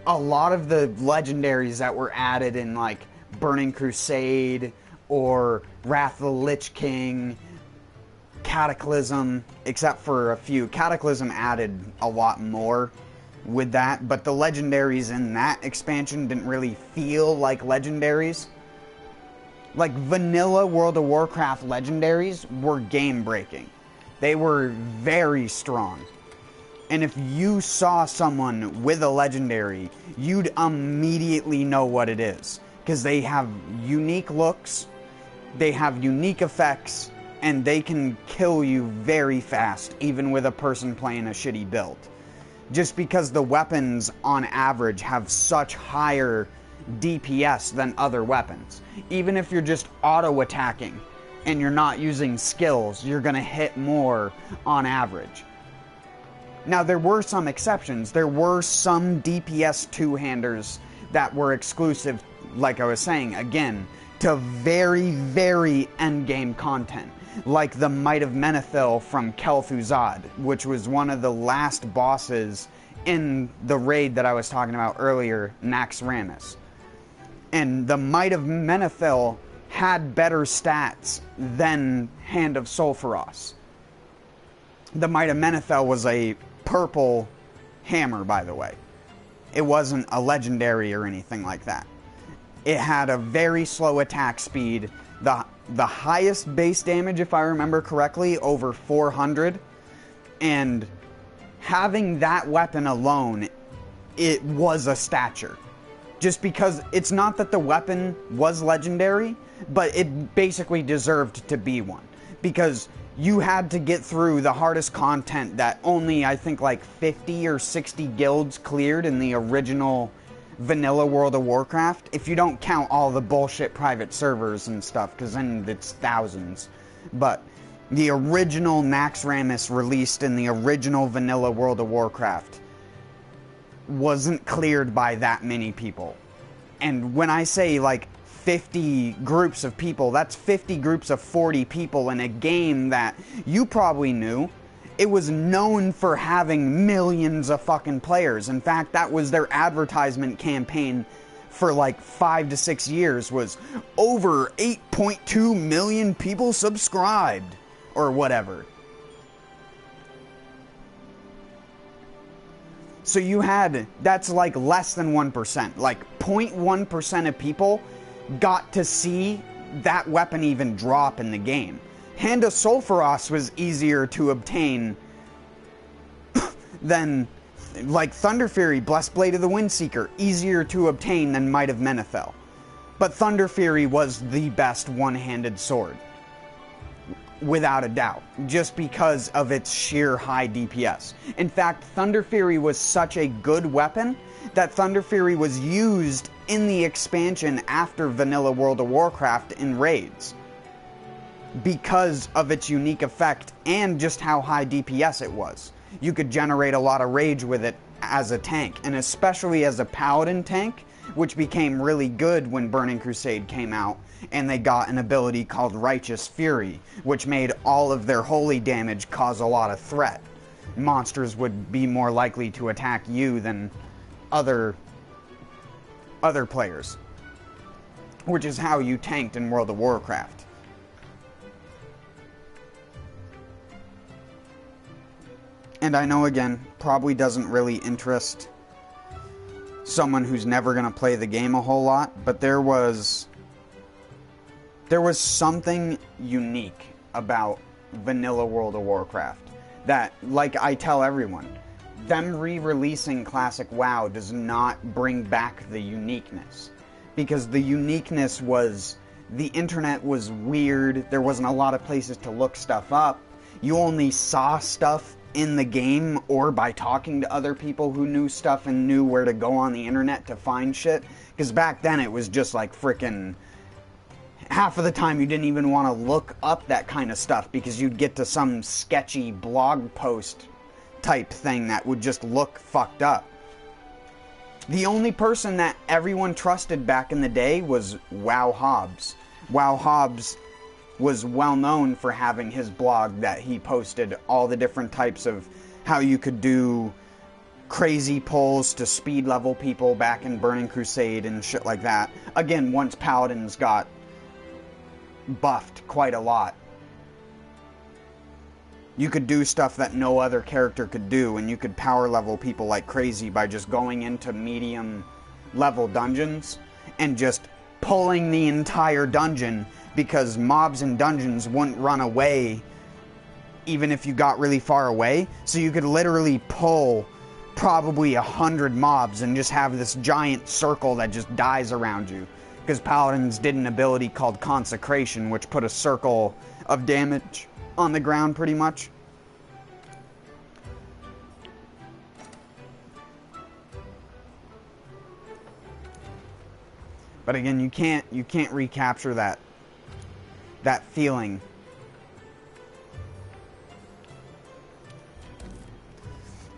A lot of the legendaries that were added in like Burning Crusade or Wrath of the Lich King, Cataclysm, except for a few. Cataclysm added a lot more with that, but the legendaries in that expansion didn't really feel like legendaries. Like, vanilla World of Warcraft legendaries were game-breaking. They were very strong. And if you saw someone with a legendary, you'd immediately know what it is. Because they have unique looks, they have unique effects, and they can kill you very fast, even with a person playing a shitty build. Just because the weapons, on average, have such higher DPS than other weapons. Even if you're just auto-attacking, and you're not using skills, you're gonna hit more on average. Now, there were some exceptions. There were some DPS two-handers that were exclusive, like I was saying, again, to very, very endgame content. Like the Might of Menethil from Kel'Thuzad, which was one of the last bosses in the raid that I was talking about earlier, Naxxramas. And the Might of Menethil had better stats than Hand of Sulfuros. The Might of Menethil was a purple hammer, by the way. It wasn't a legendary or anything like that. It had a very slow attack speed. The highest base damage, if I remember correctly, over 400. And having that weapon alone, it was a stature. Just because it's not that the weapon was legendary, but it basically deserved to be one. Because you had to get through the hardest content that only, I think, like 50 or 60 guilds cleared in the original vanilla World of Warcraft. If you don't count all the bullshit private servers and stuff, because then it's thousands. But the original Naxxramas released in the original vanilla World of Warcraft wasn't cleared by that many people. And when I say like 50 groups of people, that's 50 groups of 40 people in a game that you probably knew. It was known for having millions of fucking players. In fact, that was their advertisement campaign for like 5 to 6 years, was over 8.2 million people subscribed, or whatever. So you had, that's like less than 1%, like 0.1% of people got to see that weapon even drop in the game. Hand of Sulfuros was easier to obtain than, like, Thunder Fury, Blessed Blade of the Windseeker, easier to obtain than Might of Menethil. But Thunder Fury was the best one-handed sword, without a doubt, just because of its sheer high DPS. In fact, Thunder Fury was such a good weapon that Thunder Fury was used in the expansion after vanilla World of Warcraft in raids, because of its unique effect and just how high DPS it was. You could generate a lot of rage with it as a tank, and especially as a paladin tank, which became really good when Burning Crusade came out, and they got an ability called Righteous Fury, which made all of their holy damage cause a lot of threat. Monsters would be more likely to attack you than other players, which is how you tanked in World of Warcraft. And I know, again, probably doesn't really interest someone who's never going to play the game a whole lot, but there was something unique about vanilla World of Warcraft. That, like I tell everyone, them re-releasing Classic WoW does not bring back the uniqueness. Because the uniqueness was, the internet was weird, there wasn't a lot of places to look stuff up, you only saw stuff in the game or by talking to other people who knew stuff and knew where to go on the internet to find shit. Because back then it was just like frickin'... half of the time you didn't even want to look up that kind of stuff because you'd get to some sketchy blog post type thing that would just look fucked up. The only person that everyone trusted back in the day was WoW Hobbs. WoW Hobbs was well known for having his blog that he posted all the different types of how you could do crazy pulls to speed level people back in Burning Crusade and shit like that. Again, once Paladins got buffed quite a lot, you could do stuff that no other character could do, and you could power level people like crazy by just going into medium level dungeons and just pulling the entire dungeon, because mobs in dungeons wouldn't run away even if you got really far away. So you could literally pull probably 100 mobs and just have this giant circle that just dies around you. Because Paladins did an ability called Consecration, which put a circle of damage on the ground pretty much. But again, you can't recapture that feeling.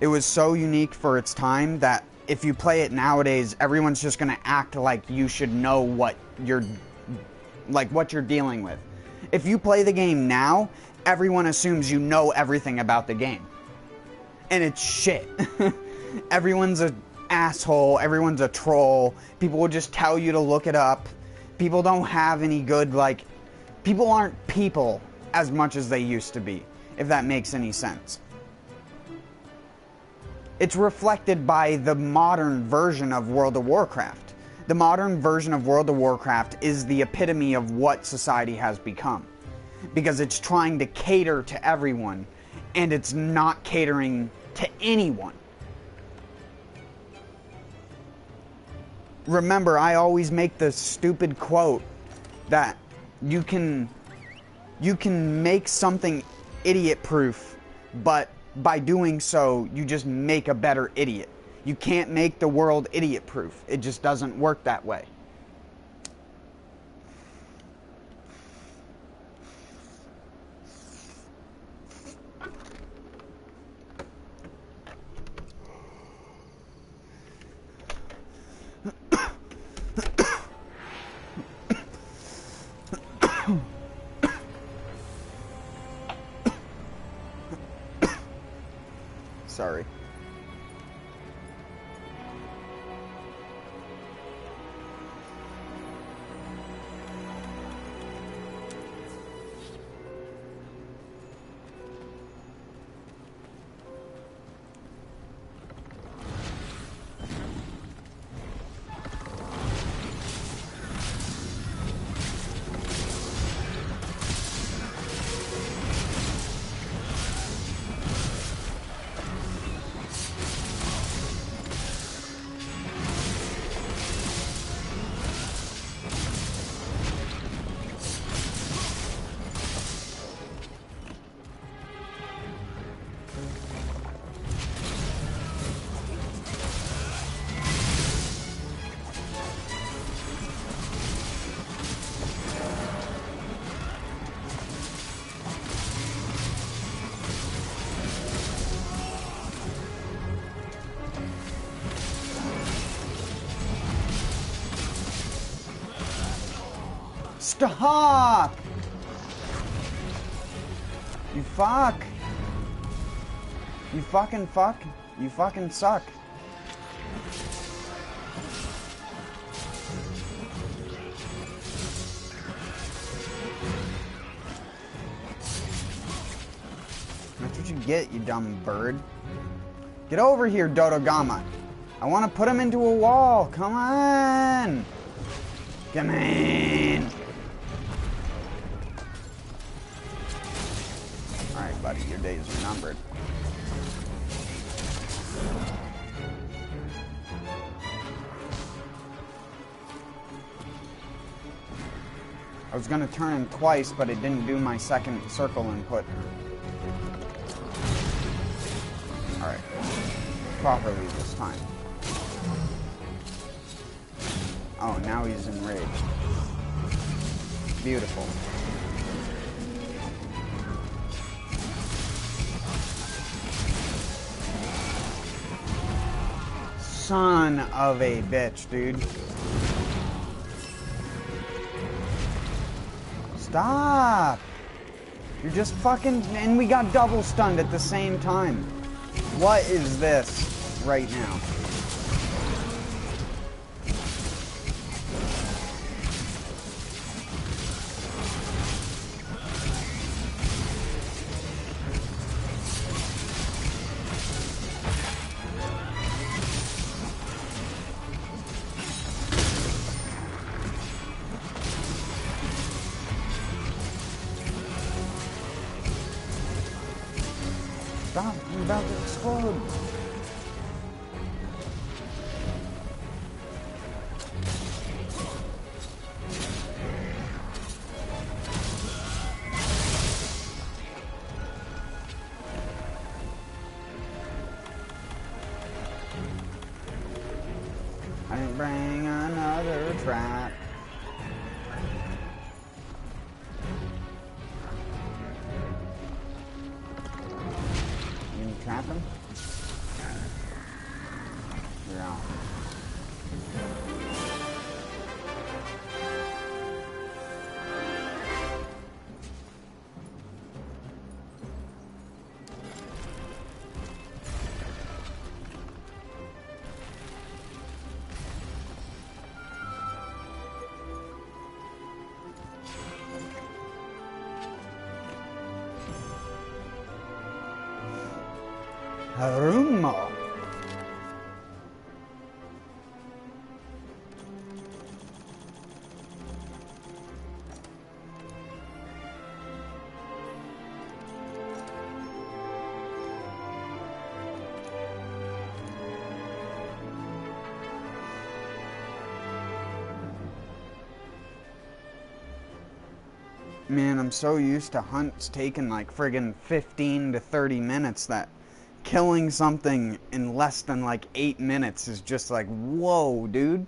It was so unique for its time that if you play it nowadays, everyone's just gonna act like you should know what you're dealing with. If you play the game now, everyone assumes you know everything about the game. And it's shit. Everyone's an asshole, everyone's a troll, people will just tell you to look it up. People don't have any good, people aren't people as much as they used to be, if that makes any sense. It's reflected by the modern version of World of Warcraft. The modern version of World of Warcraft is the epitome of what society has become. Because it's trying to cater to everyone, and it's not catering to anyone. Remember, I always make the stupid quote that you can make something idiot-proof, but by doing so, you just make a better idiot. You can't make the world idiot-proof. It just doesn't work that way. Sorry. Stop! You fuck! You fucking fuck! You fucking suck! That's what you get, you dumb bird. Get over here, Dodogama! I want to put him into a wall! Come on! Come on! Alright, buddy, your days are numbered. I was gonna turn him twice, but it didn't do my second circle input. Alright. Properly this time. Oh, now he's enraged. Beautiful. Son of a bitch, dude. Stop! You're just fucking... And we got double stunned at the same time. What is this right now? Stop, I'm about to explode. I didn't bring another trap. Trap him? You're out. Haruma. Man, I'm so used to hunts taking like friggin' 15 to 30 minutes that killing something in less than like 8 minutes is just like, whoa, dude.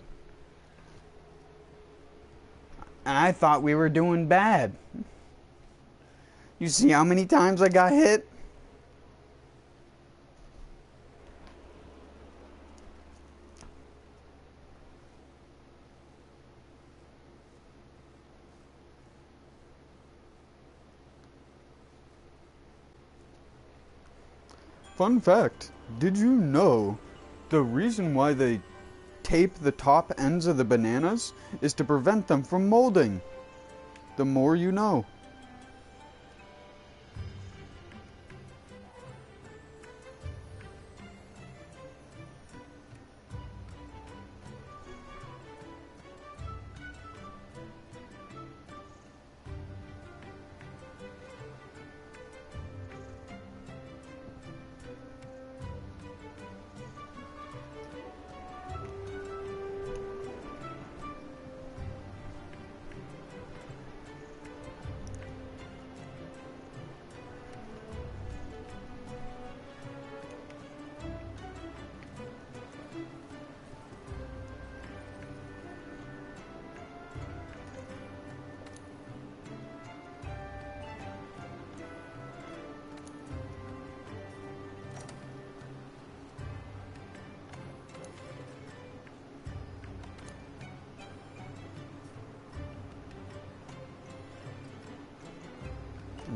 And I thought we were doing bad. You see how many times I got hit? Fun fact, did you know the reason why they tape the top ends of the bananas is to prevent them from molding? The more you know.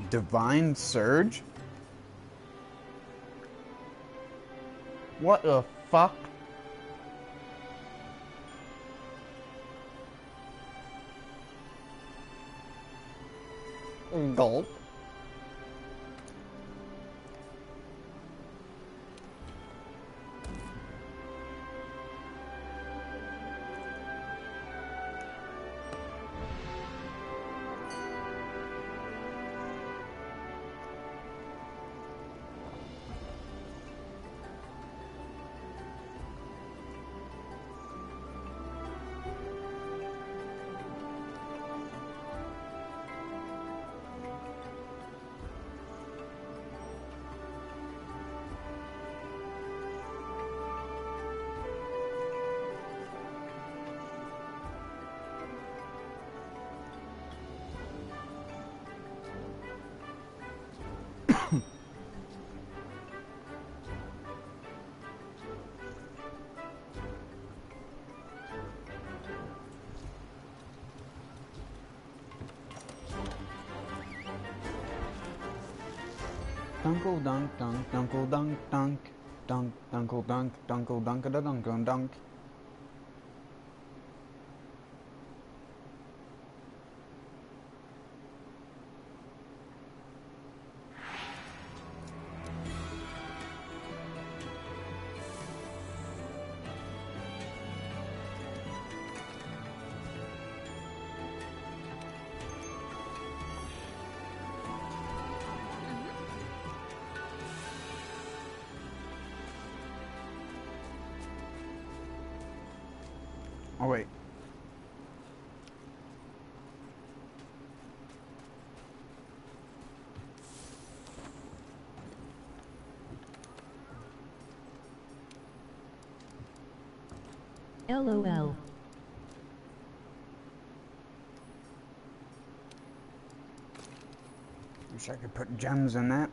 Divine Surge? What the fuck? Gulp. Dunkle dunk dunk dunkle dunk dunk dunk dunkle dunk dunkle dunk da dunk dunk. Oh, wait. LOL. Wish I could put gems in that.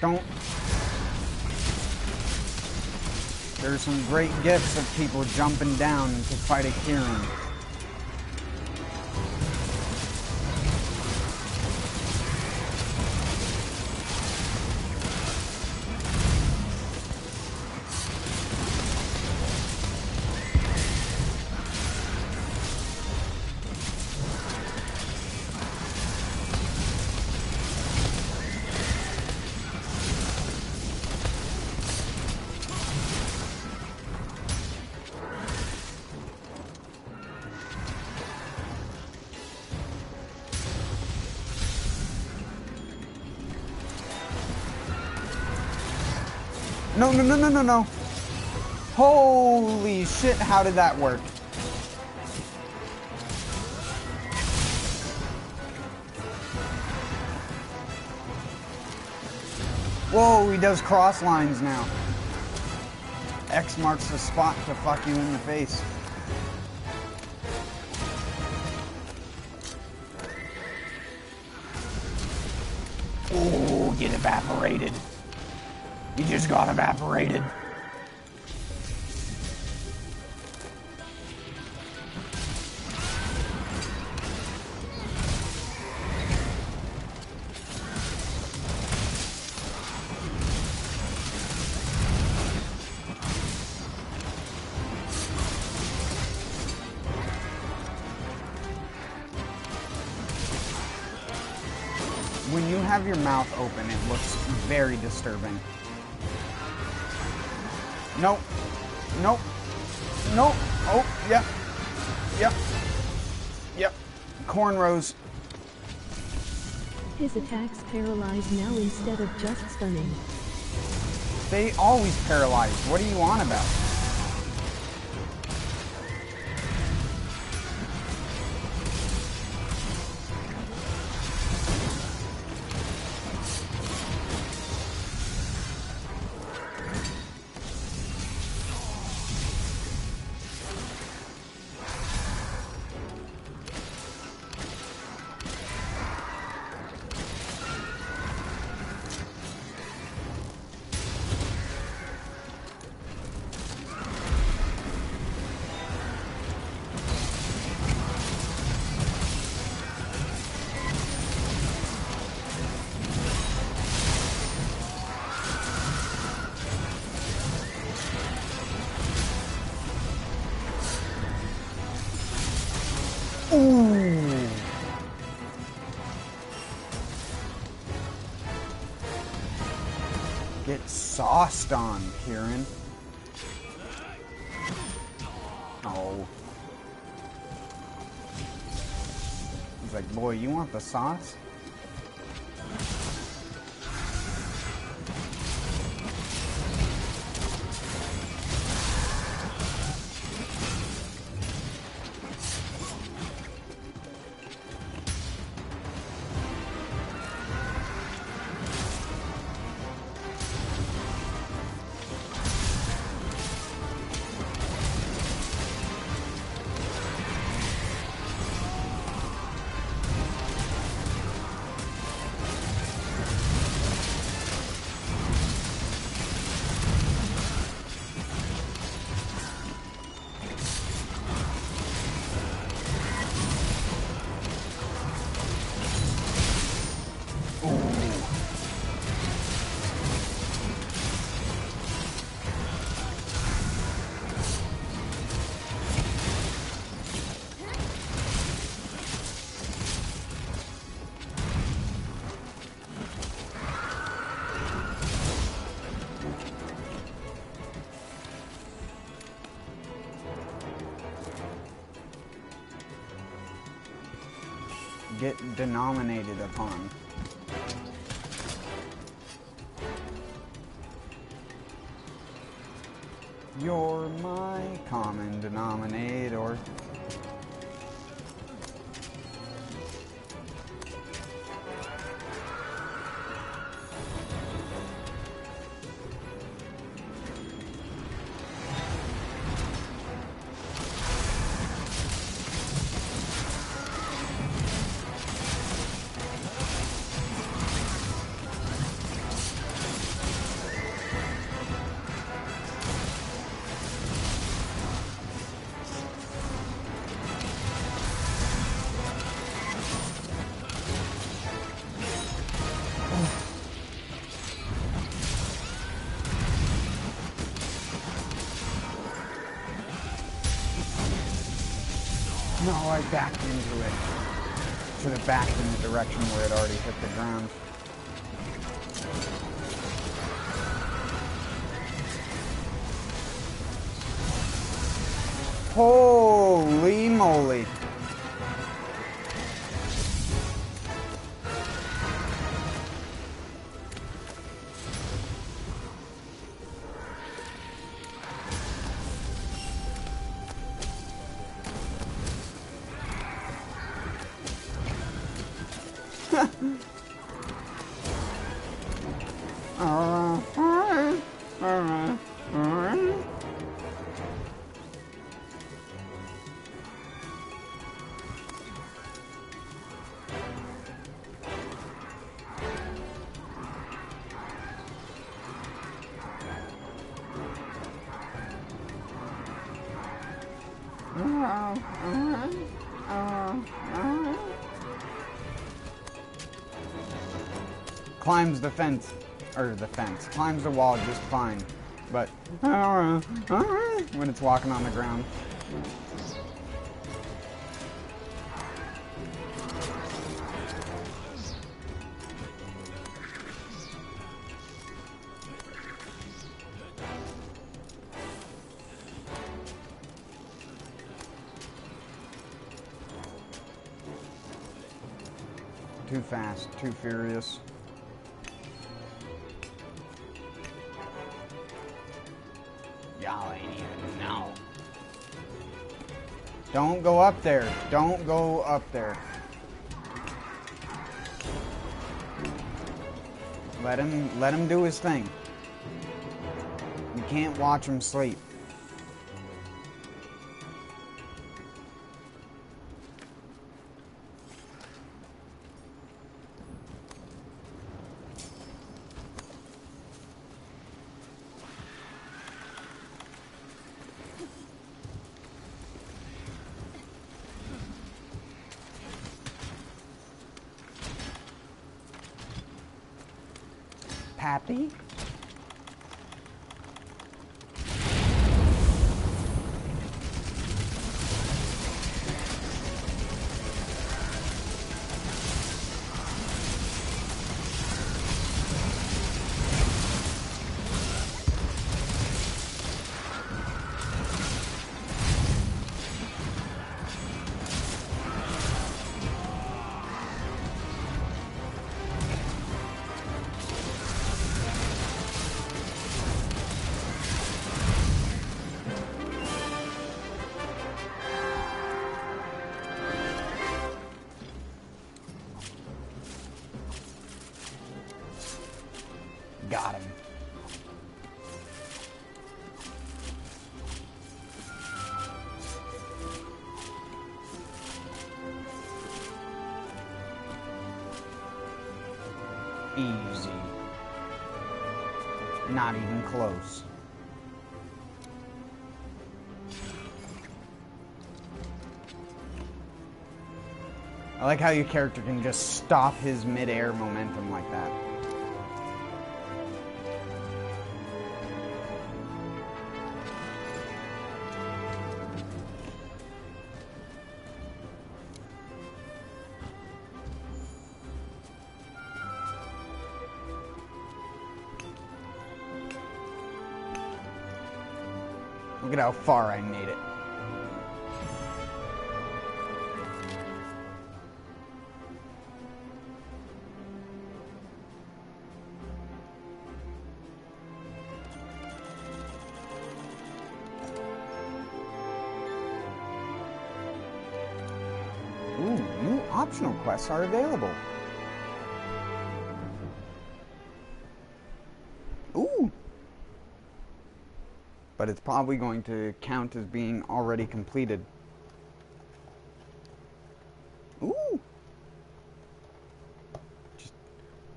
Don't. There's some great gifs of people jumping down to fight a Kieran. No, no, no, no, no, no. Holy shit, how did that work? Whoa, he does cross lines now. X marks the spot to fuck you in the face. Ooh, get evaporated. You just got evaporated. When you have your mouth open, it looks very disturbing. Nope. Nope. Nope. Oh, yep. Yep. Yep. Cornrows. His attacks paralyze now instead of just stunning. They always paralyze. What are you on about? Ooh. Get sauced on, Kieran. Oh. He's like, boy, you want the sauce? get denominated upon. You're my common denominator. No, I backed into it. Should have backed in the direction where it already hit the ground. Holy moly. Climbs the fence, climbs the wall just fine, but when it's walking on the ground. Too fast, too furious. Y'all ain't even know. Don't go up there. Don't go up there. Let him do his thing. You can't watch him sleep. Pappy? Got him. Easy. Not even close. I like how your character can just stop his mid-air momentum like that. Look at how far I made it. optional quests are available. Ooh! But it's probably going to count as being already completed. Ooh!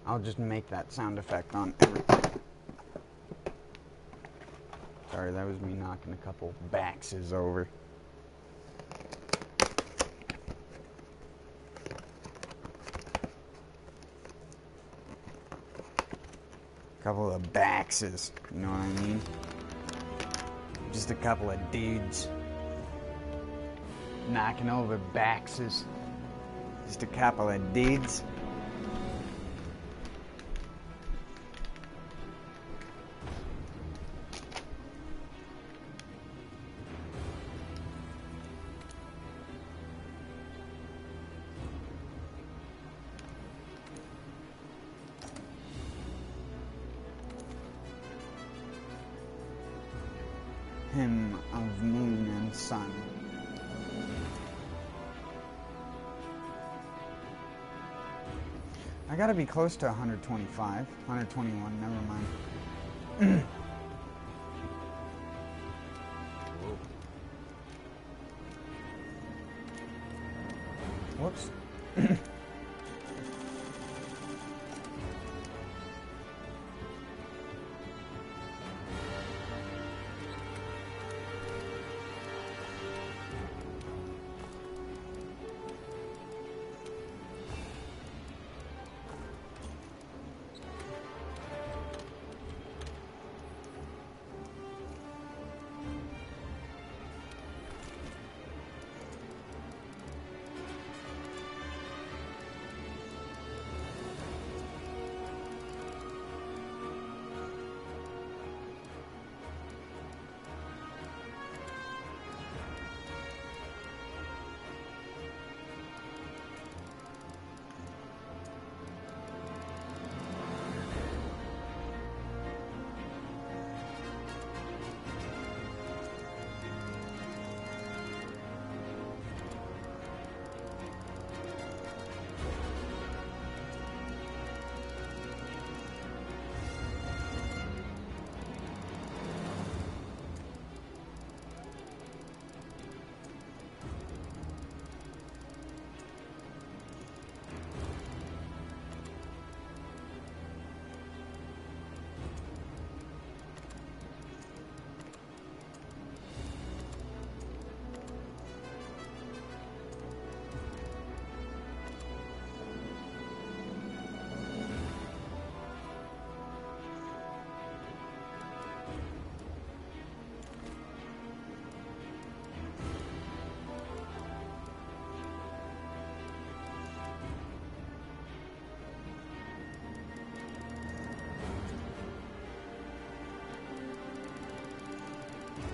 I'll just make that sound effect on everything. Sorry, that was me knocking a couple baxes over. Couple of baxes, you know what I mean? Just a couple of dudes knocking over baxes. Just a couple of dudes. Hymn of moon and sun. I gotta be close to 125, 121, never mind. Whoops.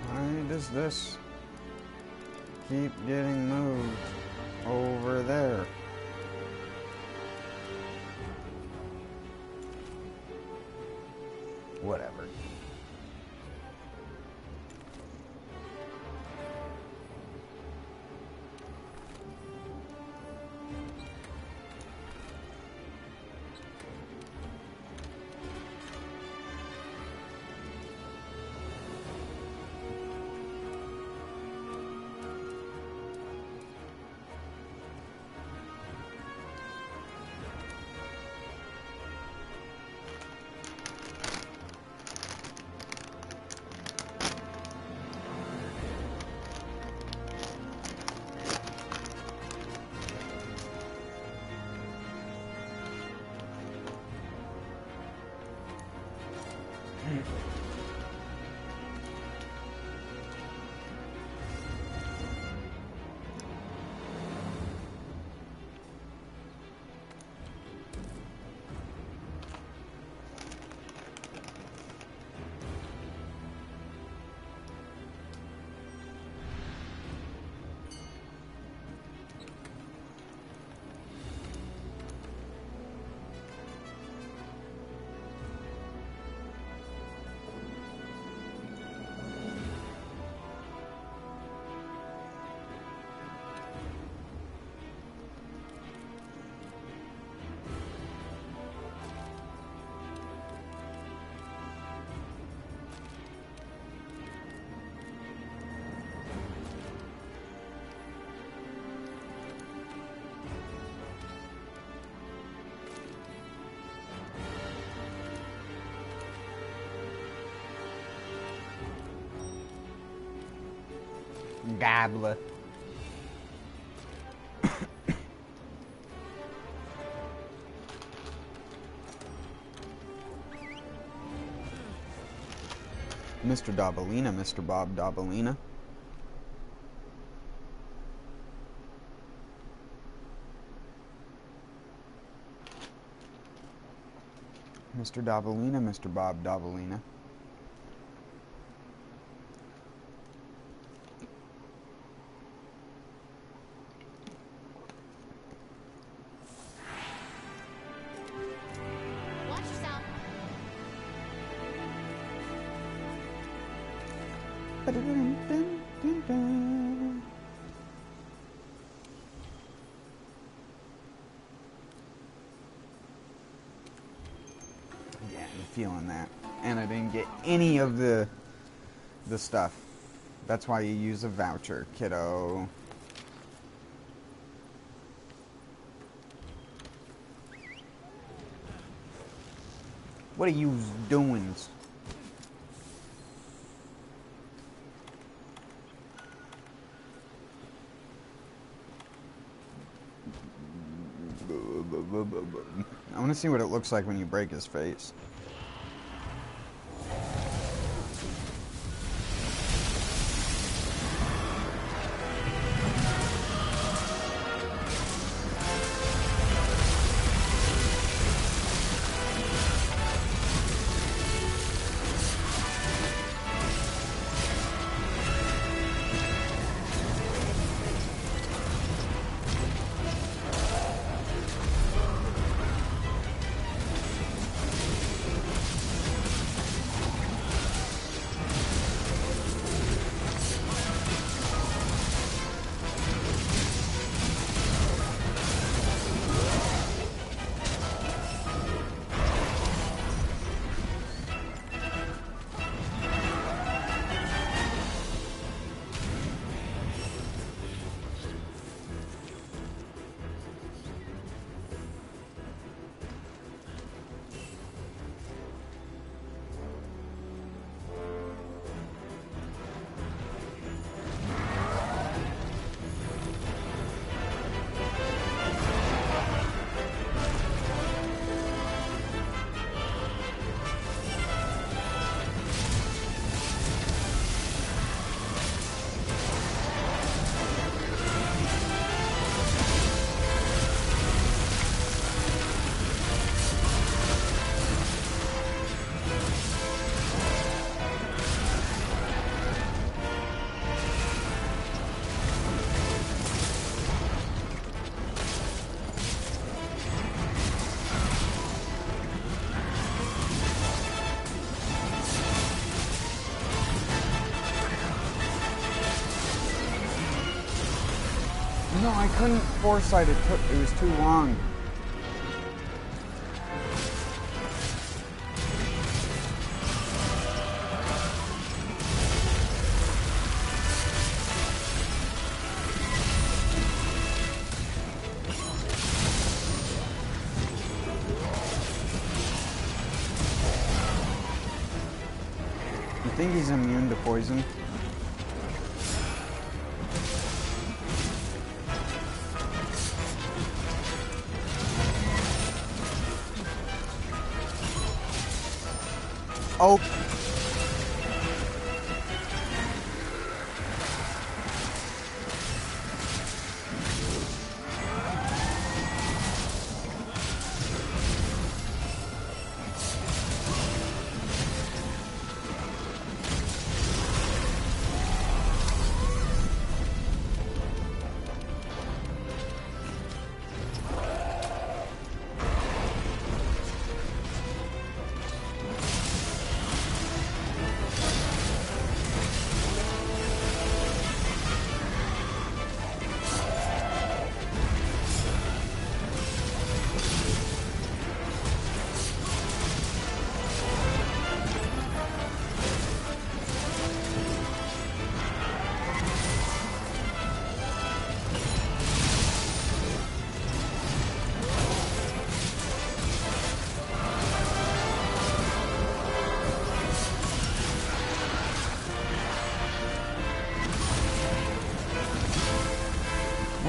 Why does this keep getting moved over there? Whatever. gobbler. Mr. Dabalina, Mr. Bob Dabalina. Mr. Dabalina, Mr. Bob Dabalina. Watch yourself. Yeah, I'm feeling that. And I didn't get any of the stuff. That's why you use a voucher, kiddo. What are you doing? I want to see what it looks like when you break his face. No, I couldn't foresight it. It was too long. You think he's immune to poison? Oh.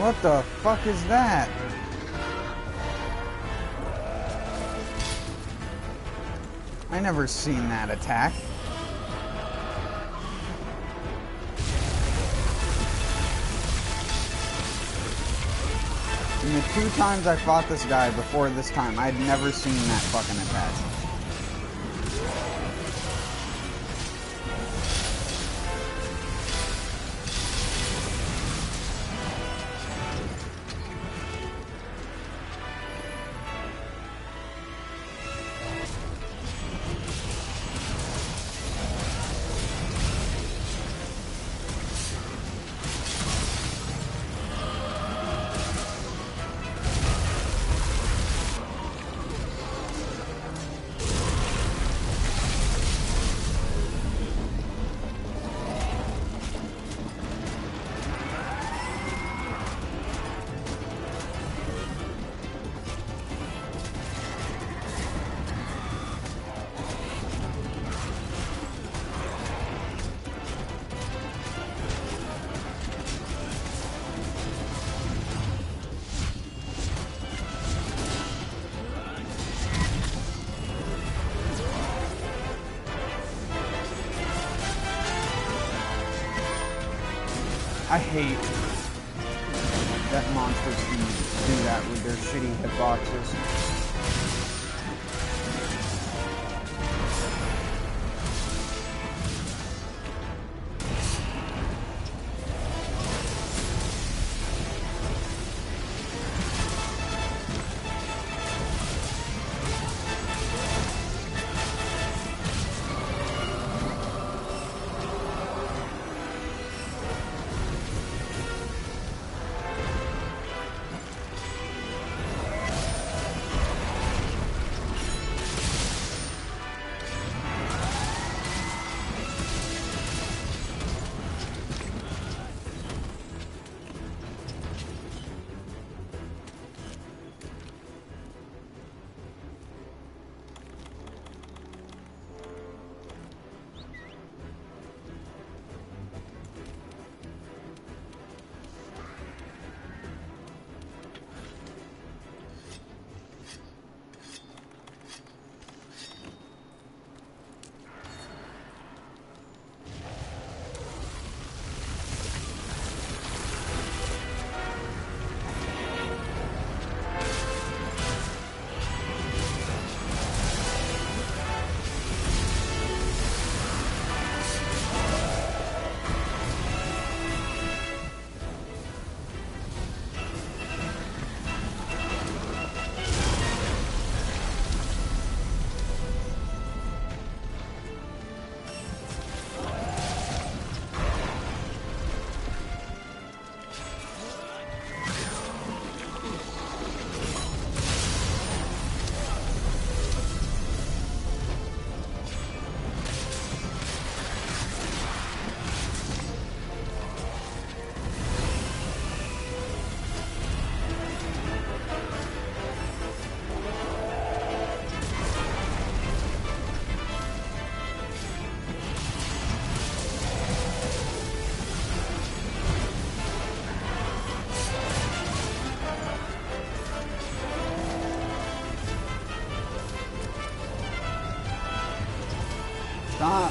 What the fuck is that? I never seen that attack. And the 2 times I fought this guy before this time, I'd never seen that fucking attack. I hate that monsters can do that with their shitty hitboxes. Stop.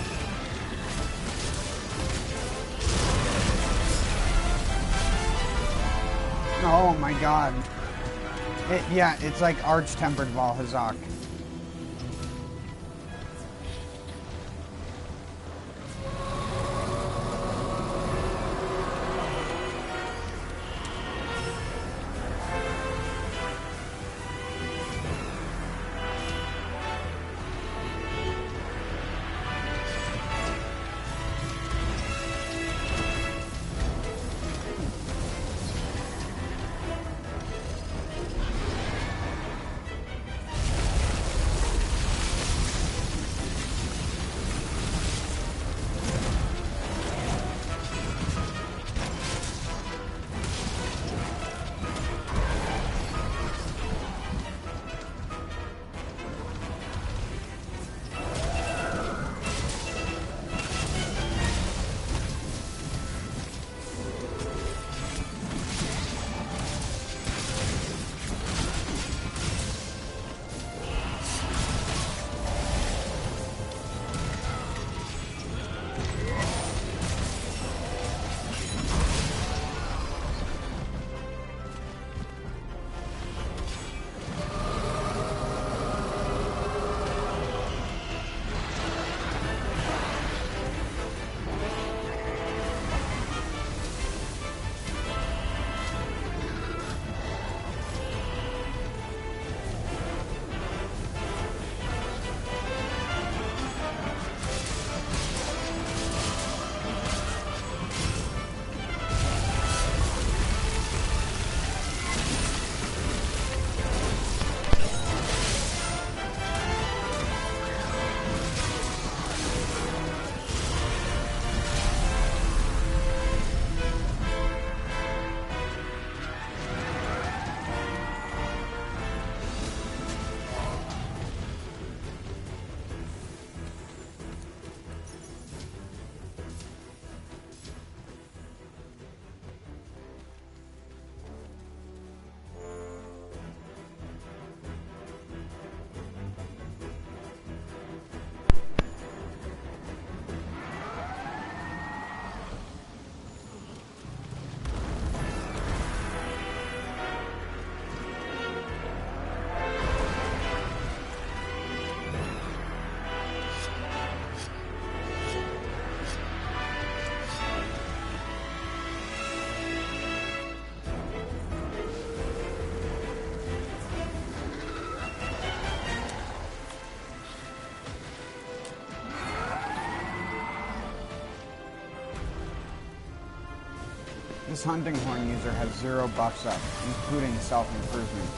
Oh my god. Yeah, it's like Arch-Tempered Valhazak. This hunting horn user has 0 buffs up, including self-improvement.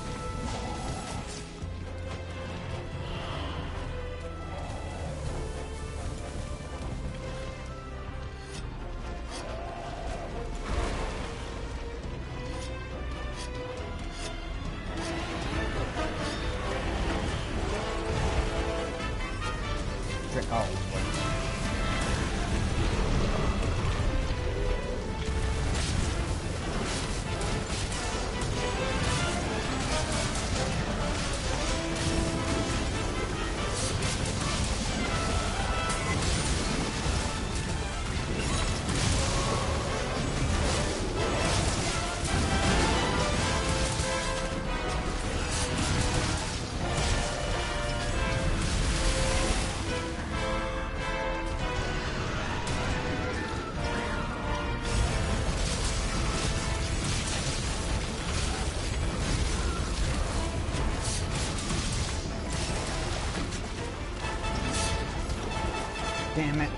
Damn it.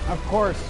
Of course.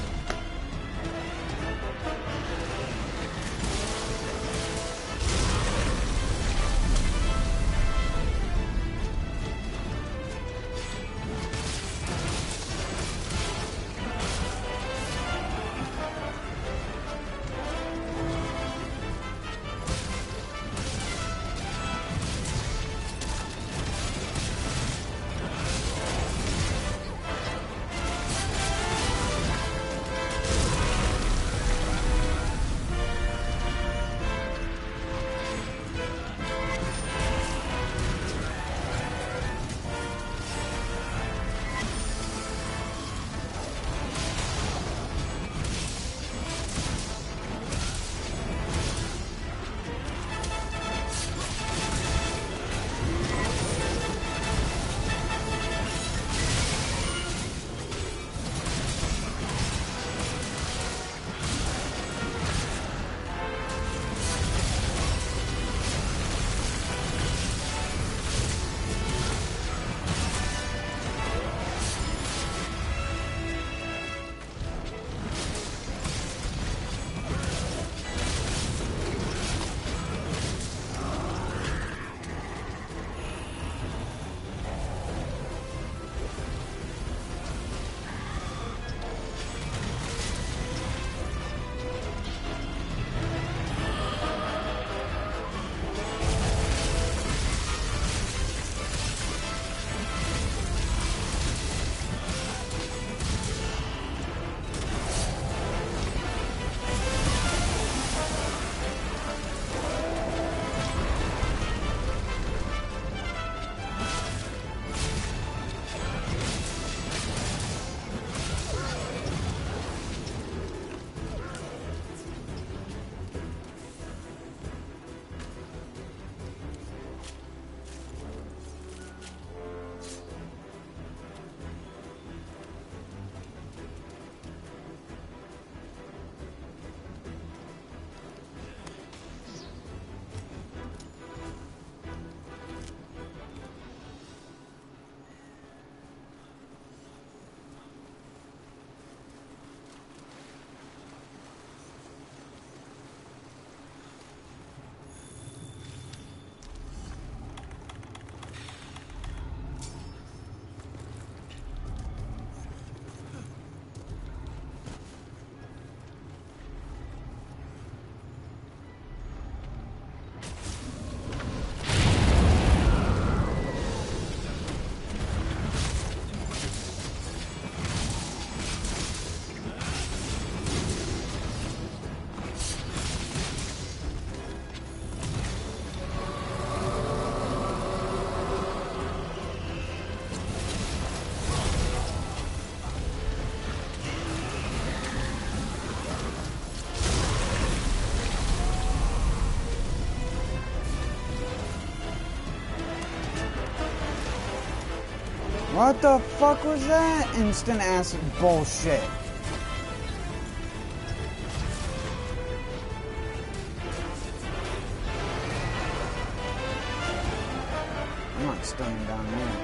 What the fuck was that? Instant acid bullshit. I'm not staying down there.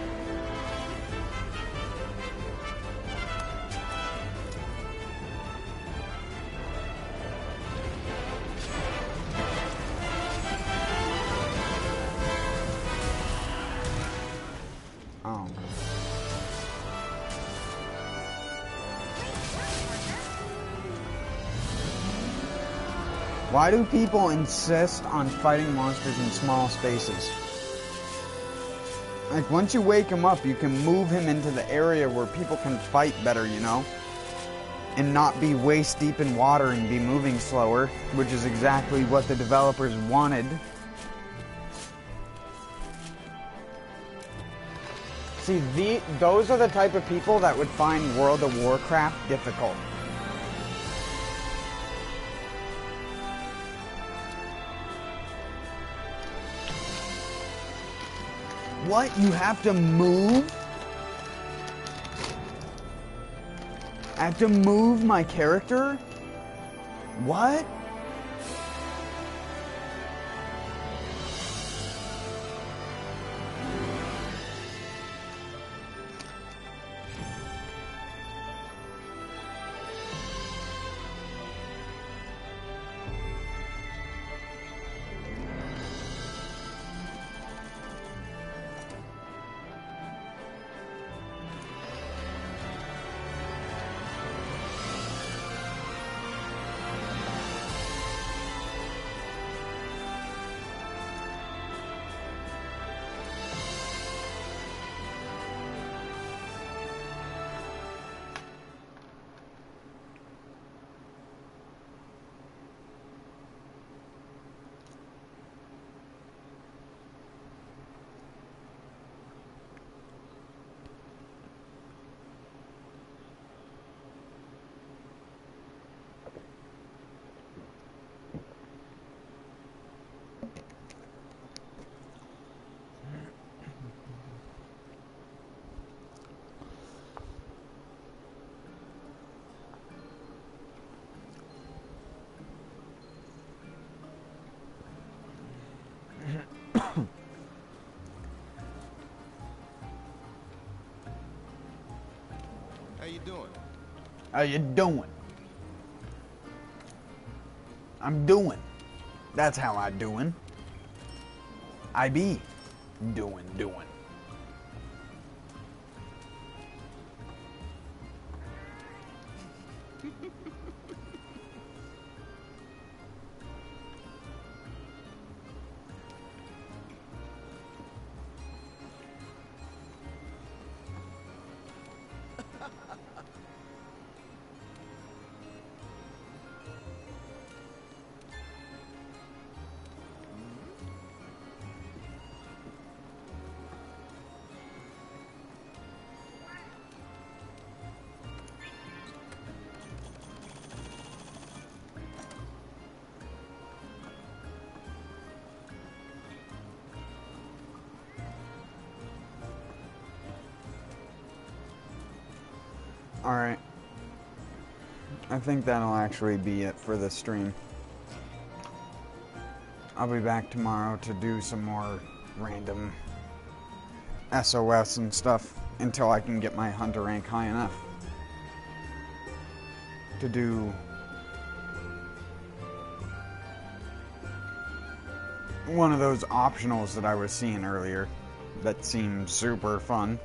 Oh. Why do people insist on fighting monsters in small spaces? Like, once you wake him up, you can move him into the area where people can fight better, you know? And not be waist deep in water and be moving slower, which is exactly what the developers wanted. See, those are the type of people that would find World of Warcraft difficult. What? You have to move? I have to move my character? What? How you doing? How you doing? I'm doing. That's how I doing. I be doing. Alright. I think that'll actually be it for this stream. I'll be back tomorrow to do some more random SOS and stuff until I can get my hunter rank high enough to do one of those optionals that I was seeing earlier that seemed super fun.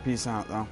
Peace out, though.